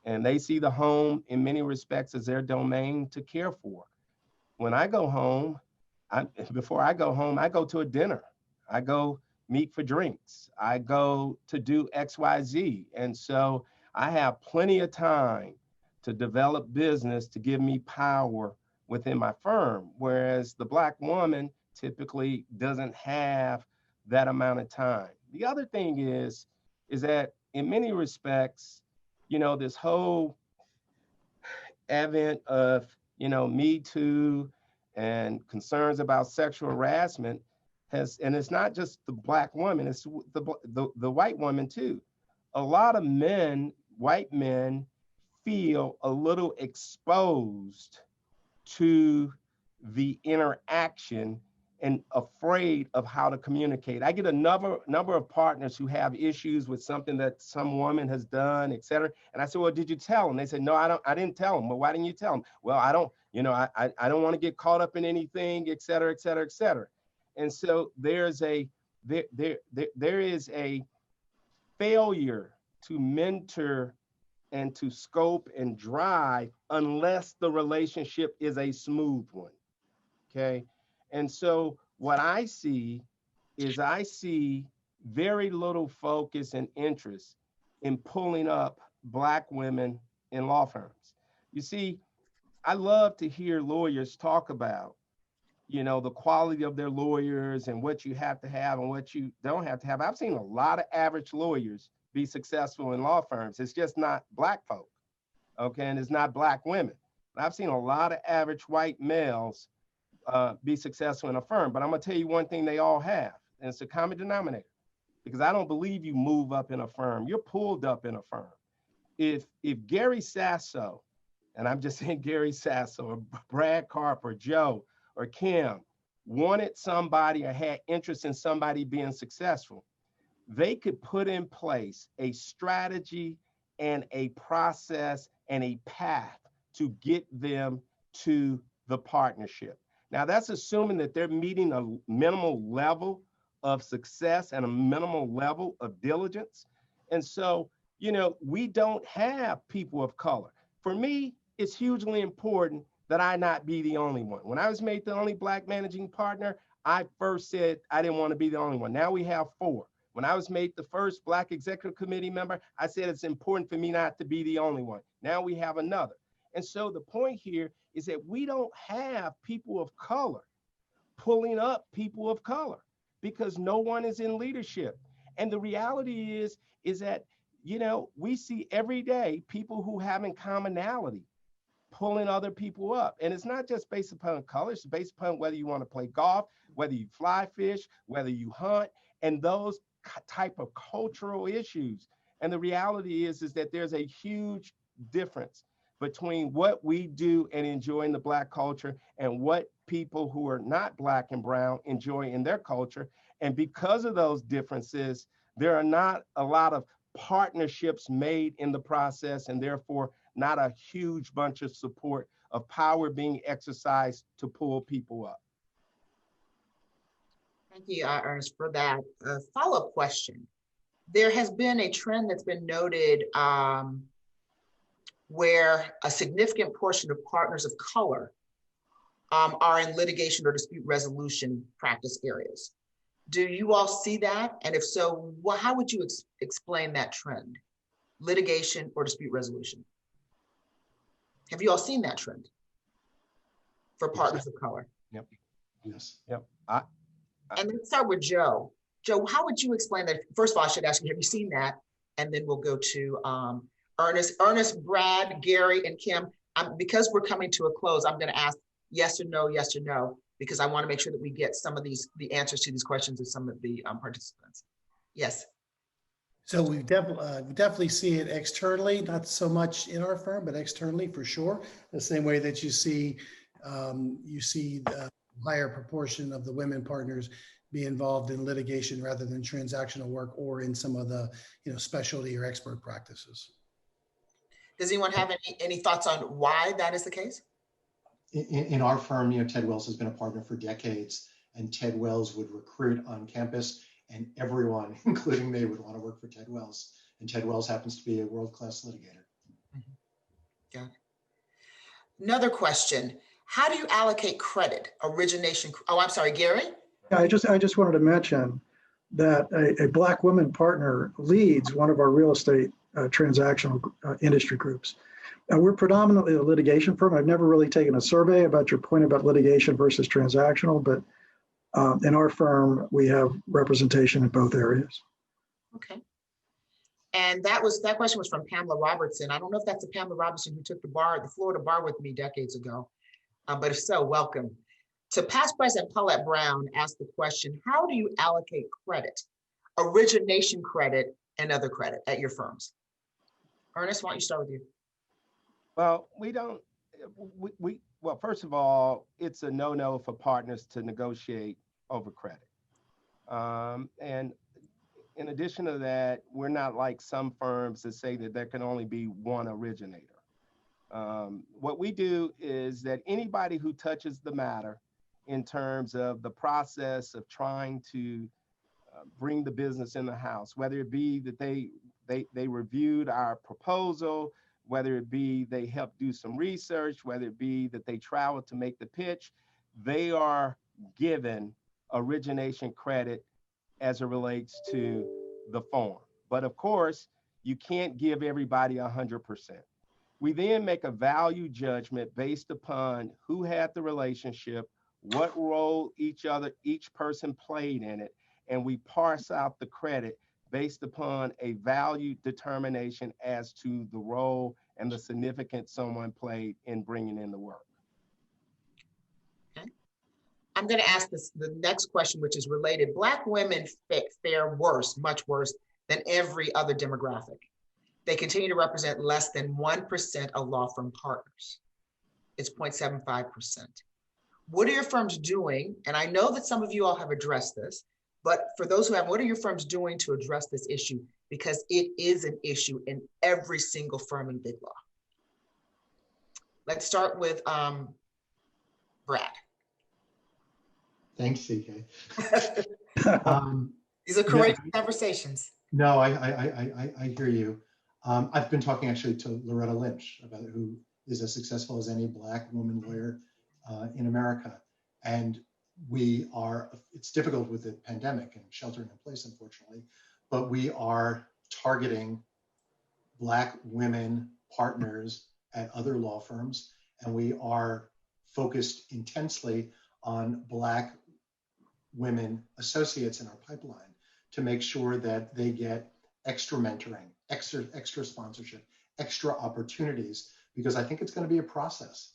And they see the home in many respects as their domain to care for. When I go home, before I go home, I go to a dinner. I go meet for drinks. I go to do X, Y, Z. And so I have plenty of time to develop business to give me power within my firm. Whereas the Black woman typically doesn't have that amount of time. The other thing is that in many respects, this whole advent of, Me Too and concerns about sexual harassment and it's not just the Black woman, it's the white woman too. A lot of white men feel a little exposed to the interaction and afraid of how to communicate. I get a number of partners who have issues with something that some woman has done, et cetera. And I said, well, did you tell them? They said, no, I didn't tell them. Well, why didn't you tell them? Well, I don't want to get caught up in anything, et cetera, et cetera, et cetera. And so there is a failure to mentor and to scope and drive unless the relationship is a smooth one, okay? And so what I see is very little focus and interest in pulling up Black women in law firms. You see, I love to hear lawyers talk about, the quality of their lawyers and what you have to have and what you don't have to have. I've seen a lot of average lawyers be successful in law firms. It's just not Black folk, okay? And it's not Black women. I've seen a lot of average white males be successful in a firm, but I'm gonna tell you one thing they all have, and it's a common denominator, because I don't believe you move up in a firm, you're pulled up in a firm. If Gary Sasso, and I'm just saying Gary Sasso, or Brad Carper, Joe, or Kim wanted somebody or had interest in somebody being successful, they could put in place a strategy and a process and a path to get them to the partnership. Now, that's assuming that they're meeting a minimal level of success and a minimal level of diligence. And so, we don't have people of color. For me, it's hugely important that I not be the only one. When I was made the only Black managing partner, I first said I didn't want to be the only one. Now we have 4. When I was made the first Black executive committee member, I said it's important for me not to be the only one. Now we have another. And so the point here is that we don't have people of color pulling up people of color because no one is in leadership. And the reality is that, we see every day people who have in commonality pulling other people up. And it's not just based upon color, it's based upon whether you want to play golf, whether you fly fish, whether you hunt, and those type of cultural issues. And the reality is that there's a huge difference between what we do and enjoy in the Black culture and what people who are not Black and brown enjoy in their culture. And because of those differences, there are not a lot of partnerships made in the process, and therefore not a huge bunch of support of power being exercised to pull people up. Thank you, Ernest, for that follow-up question. There has been a trend that's been noted where a significant portion of partners of color are in litigation or dispute resolution practice areas. Do you all see that? And if so, how would you explain that trend? Litigation or dispute resolution? Have you all seen that trend for partners of color? Yep. Yes. Yep. And let's start with Joe. Joe, how would you explain that? First of all, I should ask you, have you seen that? And then we'll go to Ernest, Brad, Gary, and Kim. Because we're coming to a close, I'm going to ask yes or no, because I want to make sure that we get some of the answers to these questions of some of the participants. Yes. So we definitely see it externally, not so much in our firm, but externally for sure. The same way that you see the higher proportion of the women partners be involved in litigation rather than transactional work or in some of the specialty or expert practices. Does anyone have any thoughts on why that is the case? In our firm, Ted Wells has been a partner for decades, and Ted Wells would recruit on campus, and everyone, including me, would want to work for Ted Wells. And Ted Wells happens to be a world-class litigator. Got it. Another question: how do you allocate credit? Origination? Oh, I'm sorry, Gary. Yeah, I just wanted to mention that a Black woman partner leads one of our real estate transactional industry groups. We're predominantly a litigation firm. I've never really taken a survey about your point about litigation versus transactional, but in our firm, we have representation in both areas. Okay. And that question was from Pamela Robertson. I don't know if that's the Pamela Robertson who took the Florida bar with me decades ago, but if so, welcome. To past President Paulette Brown asked the question, how do you allocate credit, origination credit and other credit at your firms? Ernest, why don't you start with you? Well, well, first of all, it's a no-no for partners to negotiate over credit. And in addition to that, we're not like some firms that say that there can only be one originator. What we do is that anybody who touches the matter in terms of the process of trying to bring the business in the house, whether it be that they reviewed our proposal, whether it be they helped do some research, whether it be that they traveled to make the pitch, they are given origination credit as it relates to the form. But of course, you can't give everybody 100%. We then make a value judgment based upon who had the relationship, what role each person played in it, and we parse out the credit based upon a value determination as to the role and the significance someone played in bringing in the work. Okay. I'm going to ask the next question, which is related. Black women fare worse, much worse than every other demographic. They continue to represent less than 1% of law firm partners. It's 0.75%. What are your firms doing? And I know that some of you all have addressed this, but for those who haven't, what are your firms doing to address this issue? Because it is an issue in every single firm in big law. Let's start with Brad. Thanks, CK. These are courageous conversations. No, I hear you. I've been talking actually to Loretta Lynch, who is as successful as any Black woman lawyer in America. And it's difficult with the pandemic and sheltering in place, unfortunately, but we are targeting Black women partners at other law firms, and we are focused intensely on Black women associates in our pipeline to make sure that they get extra mentoring, extra sponsorship, extra opportunities, because I think it's going to be a process.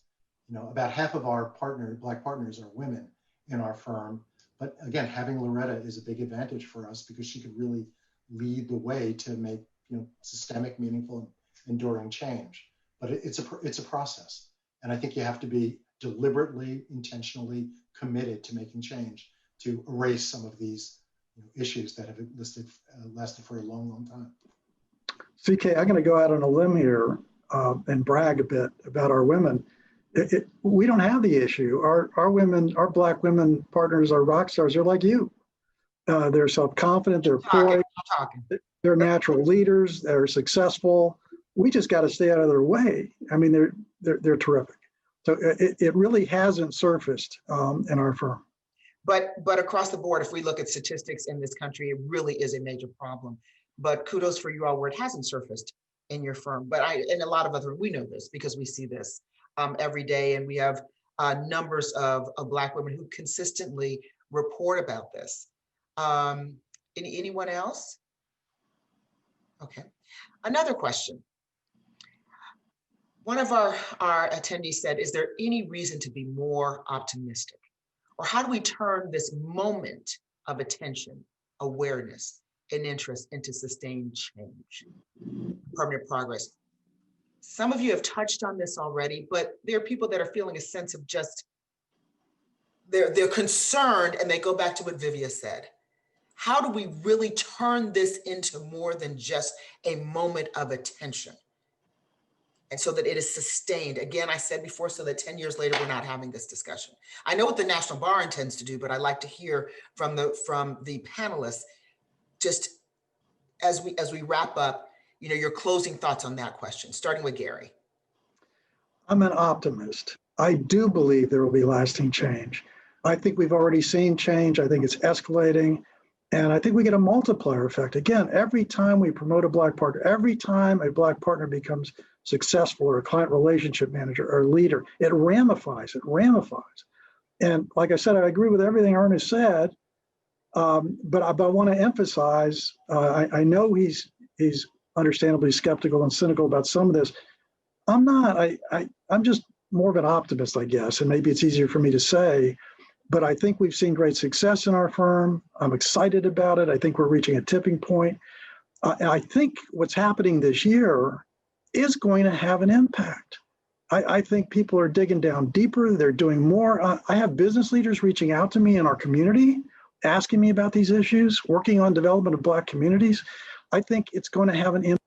You know, about half of our Black partners are women in our firm. But again, having Loretta is a big advantage for us because she could really lead the way to make, you know, systemic, meaningful, enduring change. But it's a process. And I think you have to be deliberately, intentionally committed to making change to erase some of these, you know, issues that have lasted for a long, long time. CK, I'm going to go out on a limb here and brag a bit about our women. We don't have the issue. Our women, our Black women partners are rock stars. They're like you. They're self-confident. They're poised. They're natural leaders. They're successful. We just got to stay out of their way. I mean, they're terrific. So it really hasn't surfaced in our firm. But across the board, if we look at statistics in this country, it really is a major problem. But kudos for you all where it hasn't surfaced in your firm. But and a lot of other, we know this because we see this every day, and we have numbers of Black women who consistently report about this. Anyone else? Okay. Another question. One of our attendees said, is there any reason to be more optimistic? Or how do we turn this moment of attention, awareness, and interest into sustained change, permanent progress? Some of you have touched on this already, but there are people that are feeling a sense of just, they're concerned, and they go back to what Vivia said. How do we really turn this into more than just a moment of attention? And so that it is sustained. Again, I said before, so that 10 years later, we're not having this discussion. I know what the National Bar intends to do, but I'd like to hear from the panelists, just as we wrap up, you know, your closing thoughts on that question, starting with Gary. I'm an optimist. I do believe there will be lasting change. I think we've already seen change. I think it's escalating. And I think we get a multiplier effect. Again, every time we promote a Black partner, every time a Black partner becomes successful, or a client relationship manager or leader, it ramifies. And like I said, I agree with everything Ernest said, but I want to emphasize, I know he's understandably skeptical and cynical about some of this. I'm not, I'm just more of an optimist, I guess, and maybe it's easier for me to say, but I think we've seen great success in our firm. I'm excited about it. I think we're reaching a tipping point. I think what's happening this year is going to have an impact. I think people are digging down deeper. They're doing more. I have business leaders reaching out to me in our community, asking me about these issues, working on development of Black communities. I think it's going to have an impact.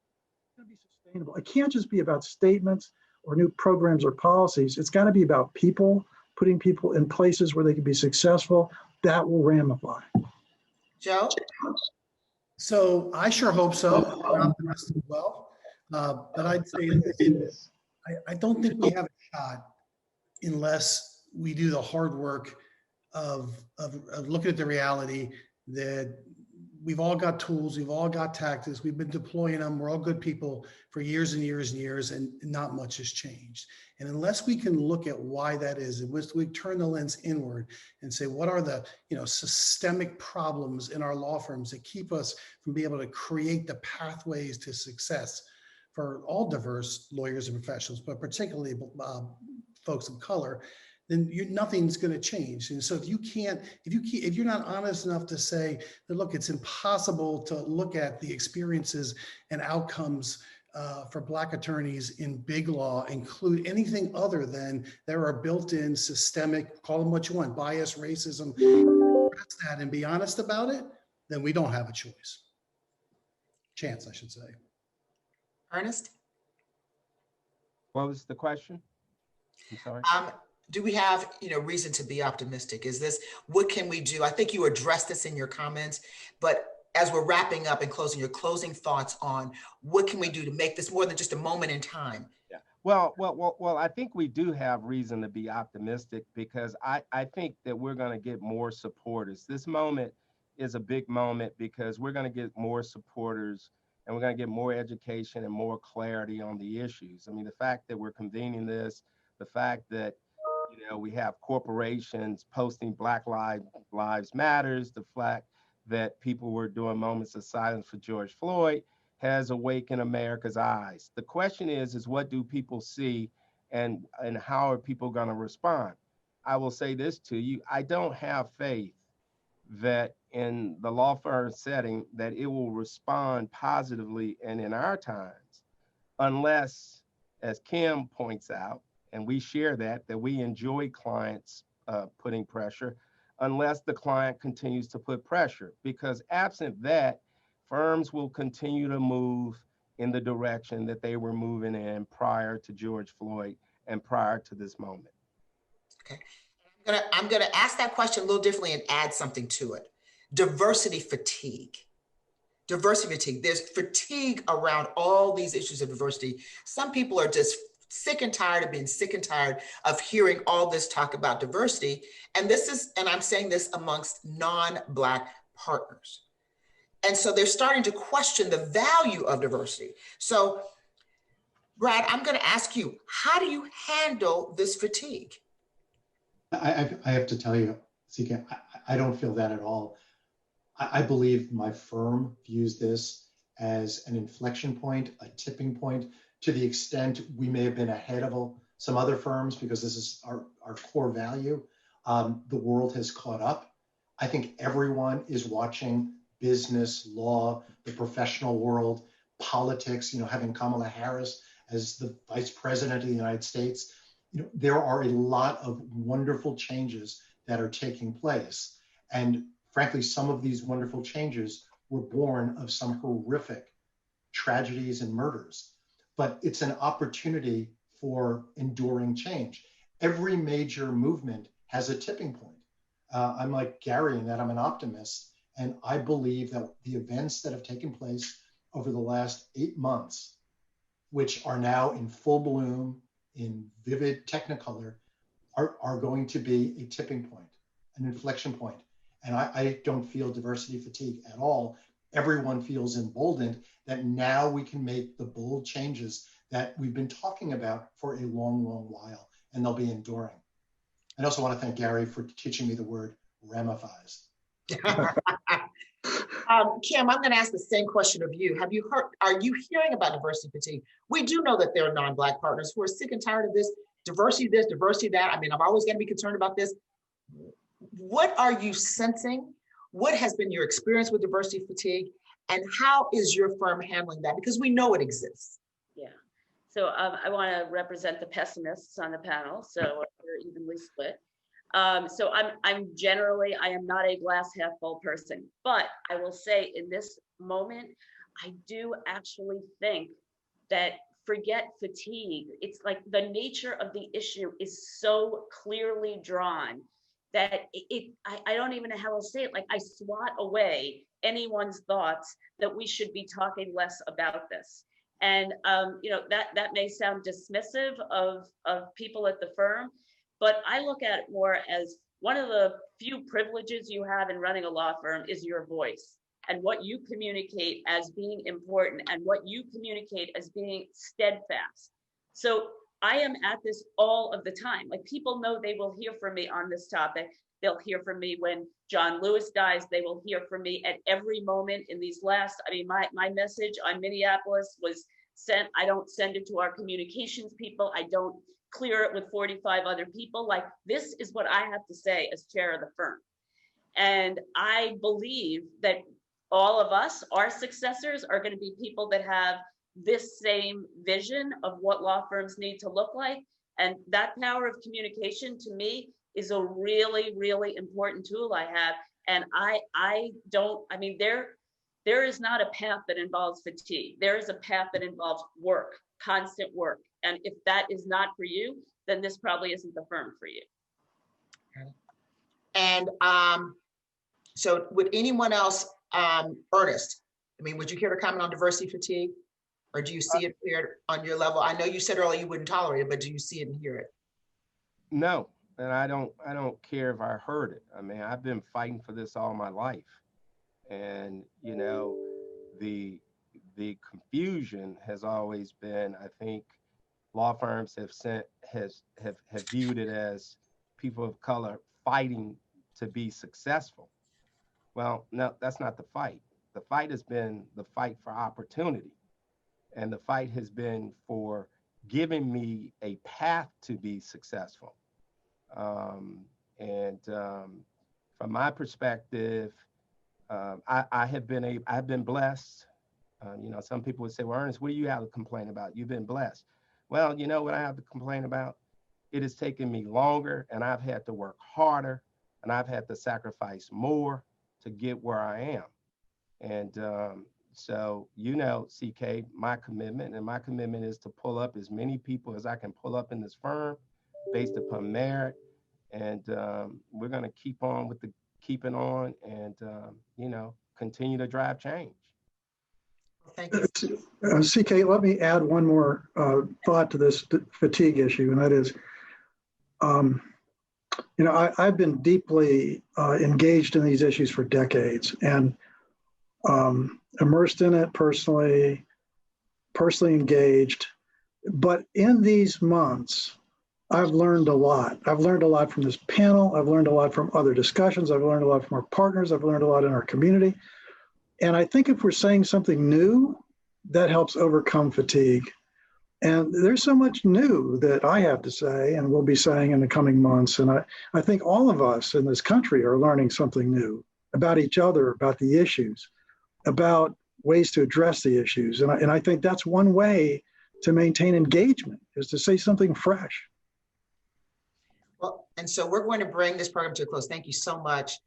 It's going to be sustainable. It can't just be about statements or new programs or policies. It's got to be about people, putting people in places where they can be successful. That will ramify. Joe? So I sure hope so. I'm optimistic as well. But I'd say this, I don't think we have a shot unless we do the hard work of looking at the reality that we've all got tools, we've all got tactics, we've been deploying them, we're all good people for years and years and years, and not much has changed. And unless we can look at why that is, and we turn the lens inward and say, what are the systemic problems in our law firms that keep us from being able to create the pathways to success for all diverse lawyers and professionals, but particularly folks of color, then nothing's going to change. And so if you're not honest enough to say that, look, it's impossible to look at the experiences and outcomes for Black attorneys in big law, include anything other than there are built-in systemic, call them what you want, bias, racism, address that and be honest about it, then we don't have a chance, I should say. Ernest? What was the question? I'm sorry. Do we have reason to be optimistic? What can we do? I think you addressed this in your comments, but as we're wrapping up and closing, your closing thoughts on what can we do to make this more than just a moment in time? Yeah. Well, I think we do have reason to be optimistic because I think that we're going to get more supporters. This moment is a big moment because we're going to get more supporters and we're going to get more education and more clarity on the issues. I mean, the fact that we're convening this, the fact that, we have corporations posting Black Lives Matters, the fact that people were doing moments of silence for George Floyd, has awakened America's eyes. The question is what do people see and how are people going to respond? I will say this to you, I don't have faith that in the law firm setting that it will respond positively and in our times, unless, as Kim points out, and we share that we enjoy clients putting pressure, unless the client continues to put pressure, because absent that, firms will continue to move in the direction that they were moving in prior to George Floyd and prior to this moment. Okay, I'm gonna ask that question a little differently and add something to it. Diversity fatigue. Diversity fatigue. There's fatigue around all these issues of diversity. Some people are just sick and tired of being sick and tired of hearing all this talk about diversity. And I'm saying this amongst non-Black partners. And so they're starting to question the value of diversity. So, Brad, I'm going to ask you, how do you handle this fatigue? I have to tell you, CK, I don't feel that at all. I believe my firm views this as an inflection point, a tipping point, to the extent we may have been ahead of some other firms because this is our core value. The world has caught up. I think everyone is watching business, law, the professional world, politics, having Kamala Harris as the vice president of the United States. There are a lot of wonderful changes that are taking place. And frankly, some of these wonderful changes were born of some horrific tragedies and murders. But it's an opportunity for enduring change. Every major movement has a tipping point. I'm like Gary in that I'm an optimist. And I believe that the events that have taken place over the last 8 months, which are now in full bloom, in vivid technicolor, are going to be a tipping point, an inflection point. And I don't feel diversity fatigue at all. Everyone feels emboldened that now we can make the bold changes that we've been talking about for a long, long while, and they'll be enduring. I also want to thank Gary for teaching me the word ramifies. Kim, I'm going to ask the same question of you. Are you hearing about diversity fatigue? We do know that there are non-Black partners who are sick and tired of this, diversity that. I mean, I'm always going to be concerned about this. What are you sensing? What has been your experience with diversity fatigue? And how is your firm handling that? Because we know it exists. Yeah. So I want to represent the pessimists on the panel. So we're evenly split. So I am not a glass half full person, but I will say in this moment, I do actually think that forget fatigue. It's like the nature of the issue is so clearly drawn that I don't even know how to say it. Like I swat away anyone's thoughts that we should be talking less about this. And that may sound dismissive of people at the firm, but I look at it more as one of the few privileges you have in running a law firm is your voice and what you communicate as being important and what you communicate as being steadfast. So I am at this all of the time. Like people know they will hear from me on this topic. They'll hear from me when John Lewis dies. They will hear from me at every moment in these my message on Minneapolis was sent. I don't send it to our communications people. I don't clear it with 45 other people. Like this is what I have to say as chair of the firm. And I believe that all of us, our successors, are going to be people that have this same vision of what law firms need to look like. And that power of communication to me is a really, really important tool I have. And there is not a path that involves fatigue. There is a path that involves work, constant work. And if that is not for you, then this probably isn't the firm for you. And so would anyone else, Ernest, would you care to comment on diversity fatigue? Or do you see it here on your level? I know you said earlier you wouldn't tolerate it, but do you see it and hear it? No, and I don't care if I heard it. I mean, I've been fighting for this all my life. And, you know, the confusion has always been, I think law firms have viewed it as people of color fighting to be successful. Well, no, that's not the fight. The fight has been the fight for opportunity. And the fight has been for giving me a path to be successful. From my perspective, I've been blessed. You know, some people would say, well, Ernest, what do you have to complain about? You've been blessed. Well, you know what I have to complain about? It has taken me longer, and I've had to work harder, and I've had to sacrifice more to get where I am. And so, you know, CK, my commitment is to pull up as many people as I can pull up in this firm based upon merit. And we're going to keep on with the keeping on and, you know, continue to drive change. Thank you. CK, let me add one more thought to this fatigue issue, and that is, you know, I've been deeply engaged in these issues for decades and immersed in it personally engaged. But in these months, I've learned a lot. I've learned a lot from this panel. I've learned a lot from other discussions. I've learned a lot from our partners. I've learned a lot in our community. And I think if we're saying something new, that helps overcome fatigue. And there's so much new that I have to say and will be saying in the coming months. And I think all of us in this country are learning something new about each other, about the issues, about ways to address the issues. And I think that's one way to maintain engagement, is to say something fresh. Well, and so we're going to bring this program to a close. Thank you so much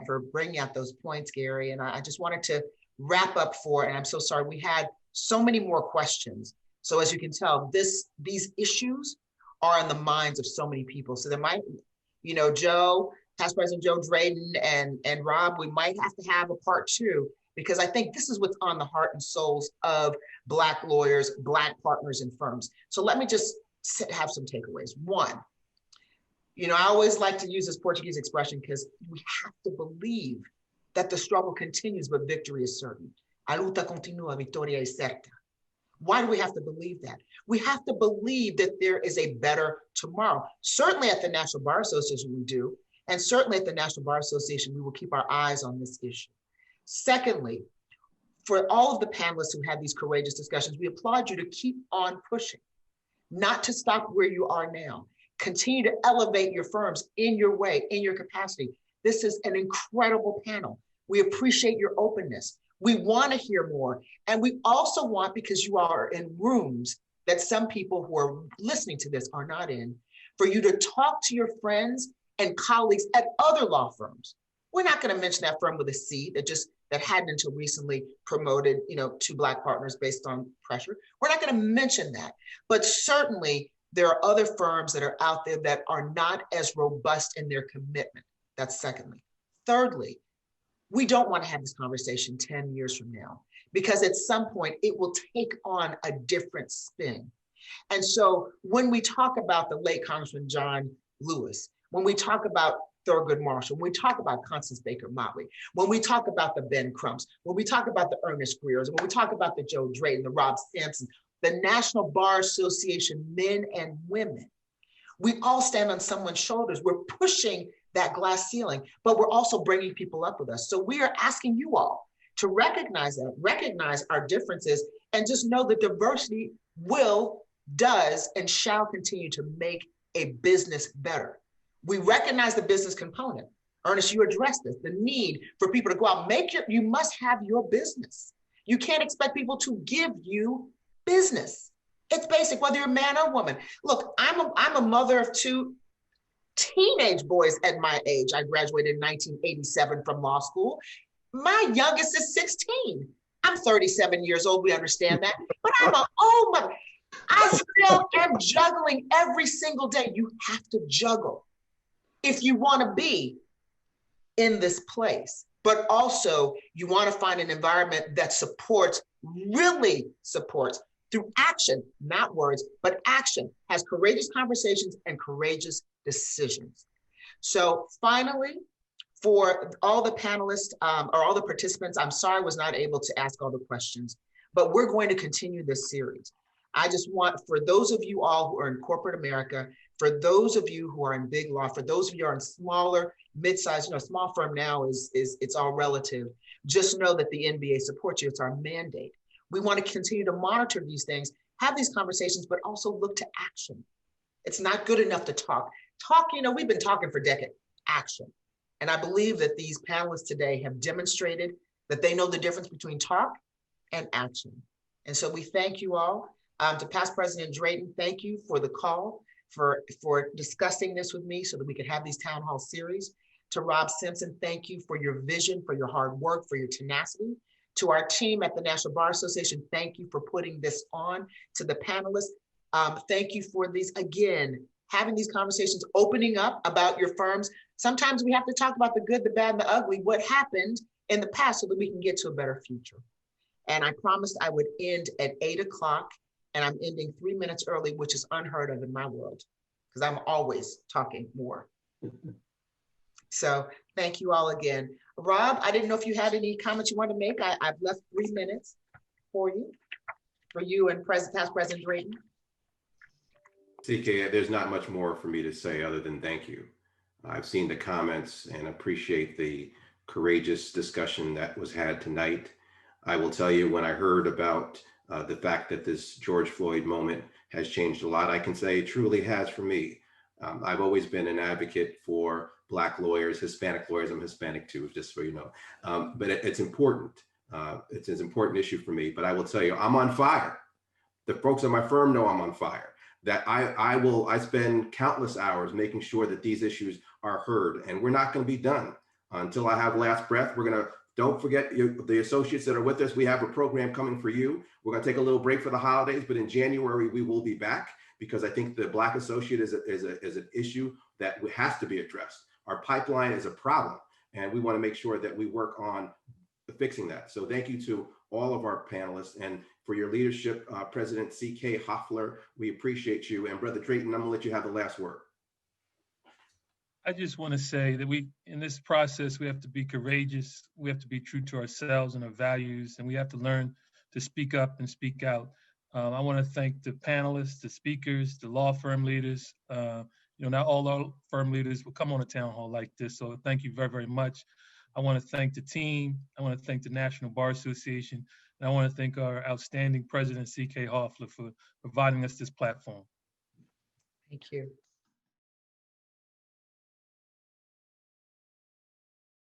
for bringing out those points, Gary. And I just wanted to wrap up and I'm so sorry, we had so many more questions. So as you can tell, these issues are in the minds of so many people. So there might, you know, Joe, Past President Joe Drayton and Rob, we might have to have a part 2, because I think this is what's on the heart and souls of Black lawyers, Black partners in firms. So let me just have some takeaways. One, you know, I always like to use this Portuguese expression because we have to believe that the struggle continues, but victory is certain. A luta continua, vitória é certa. Why do we have to believe that? We have to believe that there is a better tomorrow. Certainly at the National Bar Association we do, and certainly at the National Bar Association we will keep our eyes on this issue. Secondly, for all of the panelists who had these courageous discussions, we applaud you to keep on pushing, not to stop where you are now. Continue to elevate your firms in your way, in your capacity. This is an incredible panel. We appreciate your openness. We want to hear more. And we also want, because you are in rooms that some people who are listening to this are not in, for you to talk to your friends and colleagues at other law firms. We're not going to mention that firm with a C that hadn't until recently promoted, you know, 2 Black partners based on pressure. We're not going to mention that, but certainly there are other firms that are out there that are not as robust in their commitment. That's secondly. Thirdly, we don't want to have this conversation 10 years from now, because at some point it will take on a different spin. And so when we talk about the late Congressman John Lewis, when we talk about Thurgood Marshall, when we talk about Constance Baker Motley, when we talk about the Ben Crumps, when we talk about the Ernest Greers, when we talk about the Joe Drayton, the Rob Sampson, the National Bar Association men and women, we all stand on someone's shoulders. We're pushing that glass ceiling, but we're also bringing people up with us. So we are asking you all to recognize that, recognize our differences, and just know that diversity does, and shall continue to make a business better. We recognize the business component. Ernest, you addressed this, the need for people to go out, you must have your business. You can't expect people to give you business. It's basic, whether you're a man or woman. Look, I'm a mother of 2 teenage boys at my age. I graduated in 1987 from law school. My youngest is 16. I'm 37 years old, we understand that, but I'm an old mother. I still am juggling every single day. You have to juggle if you want to be in this place. but also you want to find an environment that supports, really supports through action, not words, but action, has courageous conversations and courageous decisions. So finally, for all the panelists or all the participants, I'm sorry I was not able to ask all the questions, but we're going to continue this series. I just want, for those of you all who are in corporate America, for those of you who are in big law, for those of you who are in smaller, mid-sized, small firm now it's all relative. Just know that the NBA supports you. It's our mandate. We want to continue to monitor these things, have these conversations, but also look to action. It's not good enough to talk. We've been talking for decades. Action. And I believe that these panelists today have demonstrated that they know the difference between talk and action. And so we thank you all. To past President Drayton, thank you for the call, for discussing this with me so that we could have these town hall series. To Rob Simpson, thank you for your vision, for your hard work, for your tenacity. To our team at the National Bar Association, thank you for putting this on. To the panelists, thank you for these, again, having these conversations, opening up about your firms. Sometimes we have to talk about the good, the bad, and the ugly, what happened in the past so that we can get to a better future. And I promised I would end at 8 o'clock, and I'm ending 3 minutes early, which is unheard of in my world, because I'm always talking more. So thank you all again. Rob, I didn't know if you had any comments you want to make. I've left 3 minutes for you and past President Drayton. CK, there's not much more for me to say other than thank you. I've seen the comments and appreciate the courageous discussion that was had tonight. I will tell you, when I heard about the fact that this George Floyd moment has changed a lot, I can say it truly has for me. I've always been an advocate for Black lawyers, Hispanic lawyers. I'm Hispanic too, just so you know. But it's important. It's an important issue for me. But I will tell you, I'm on fire. The folks at my firm know I'm on fire. That I spend countless hours making sure that these issues are heard, and we're not going to be done until I have last breath. Don't forget the associates that are with us. We have a program coming for you. We're going to take a little break for the holidays, but in January we will be back, because I think the Black associate is an issue that has to be addressed. Our pipeline is a problem, and we want to make sure that we work on fixing that. So thank you to all of our panelists, and for your leadership, President C.K. Hoffler, we appreciate you. And Brother Drayton, I'm gonna let you have the last word. I just want to say that in this process, we have to be courageous. We have to be true to ourselves and our values, and we have to learn to speak up and speak out. I want to thank the panelists, the speakers, the law firm leaders. Not all our firm leaders will come on a town hall like this, so thank you very, very much. I want to thank the team. I want to thank the National Bar Association. And I want to thank our outstanding president, C.K. Hoffler, for providing us this platform. Thank you.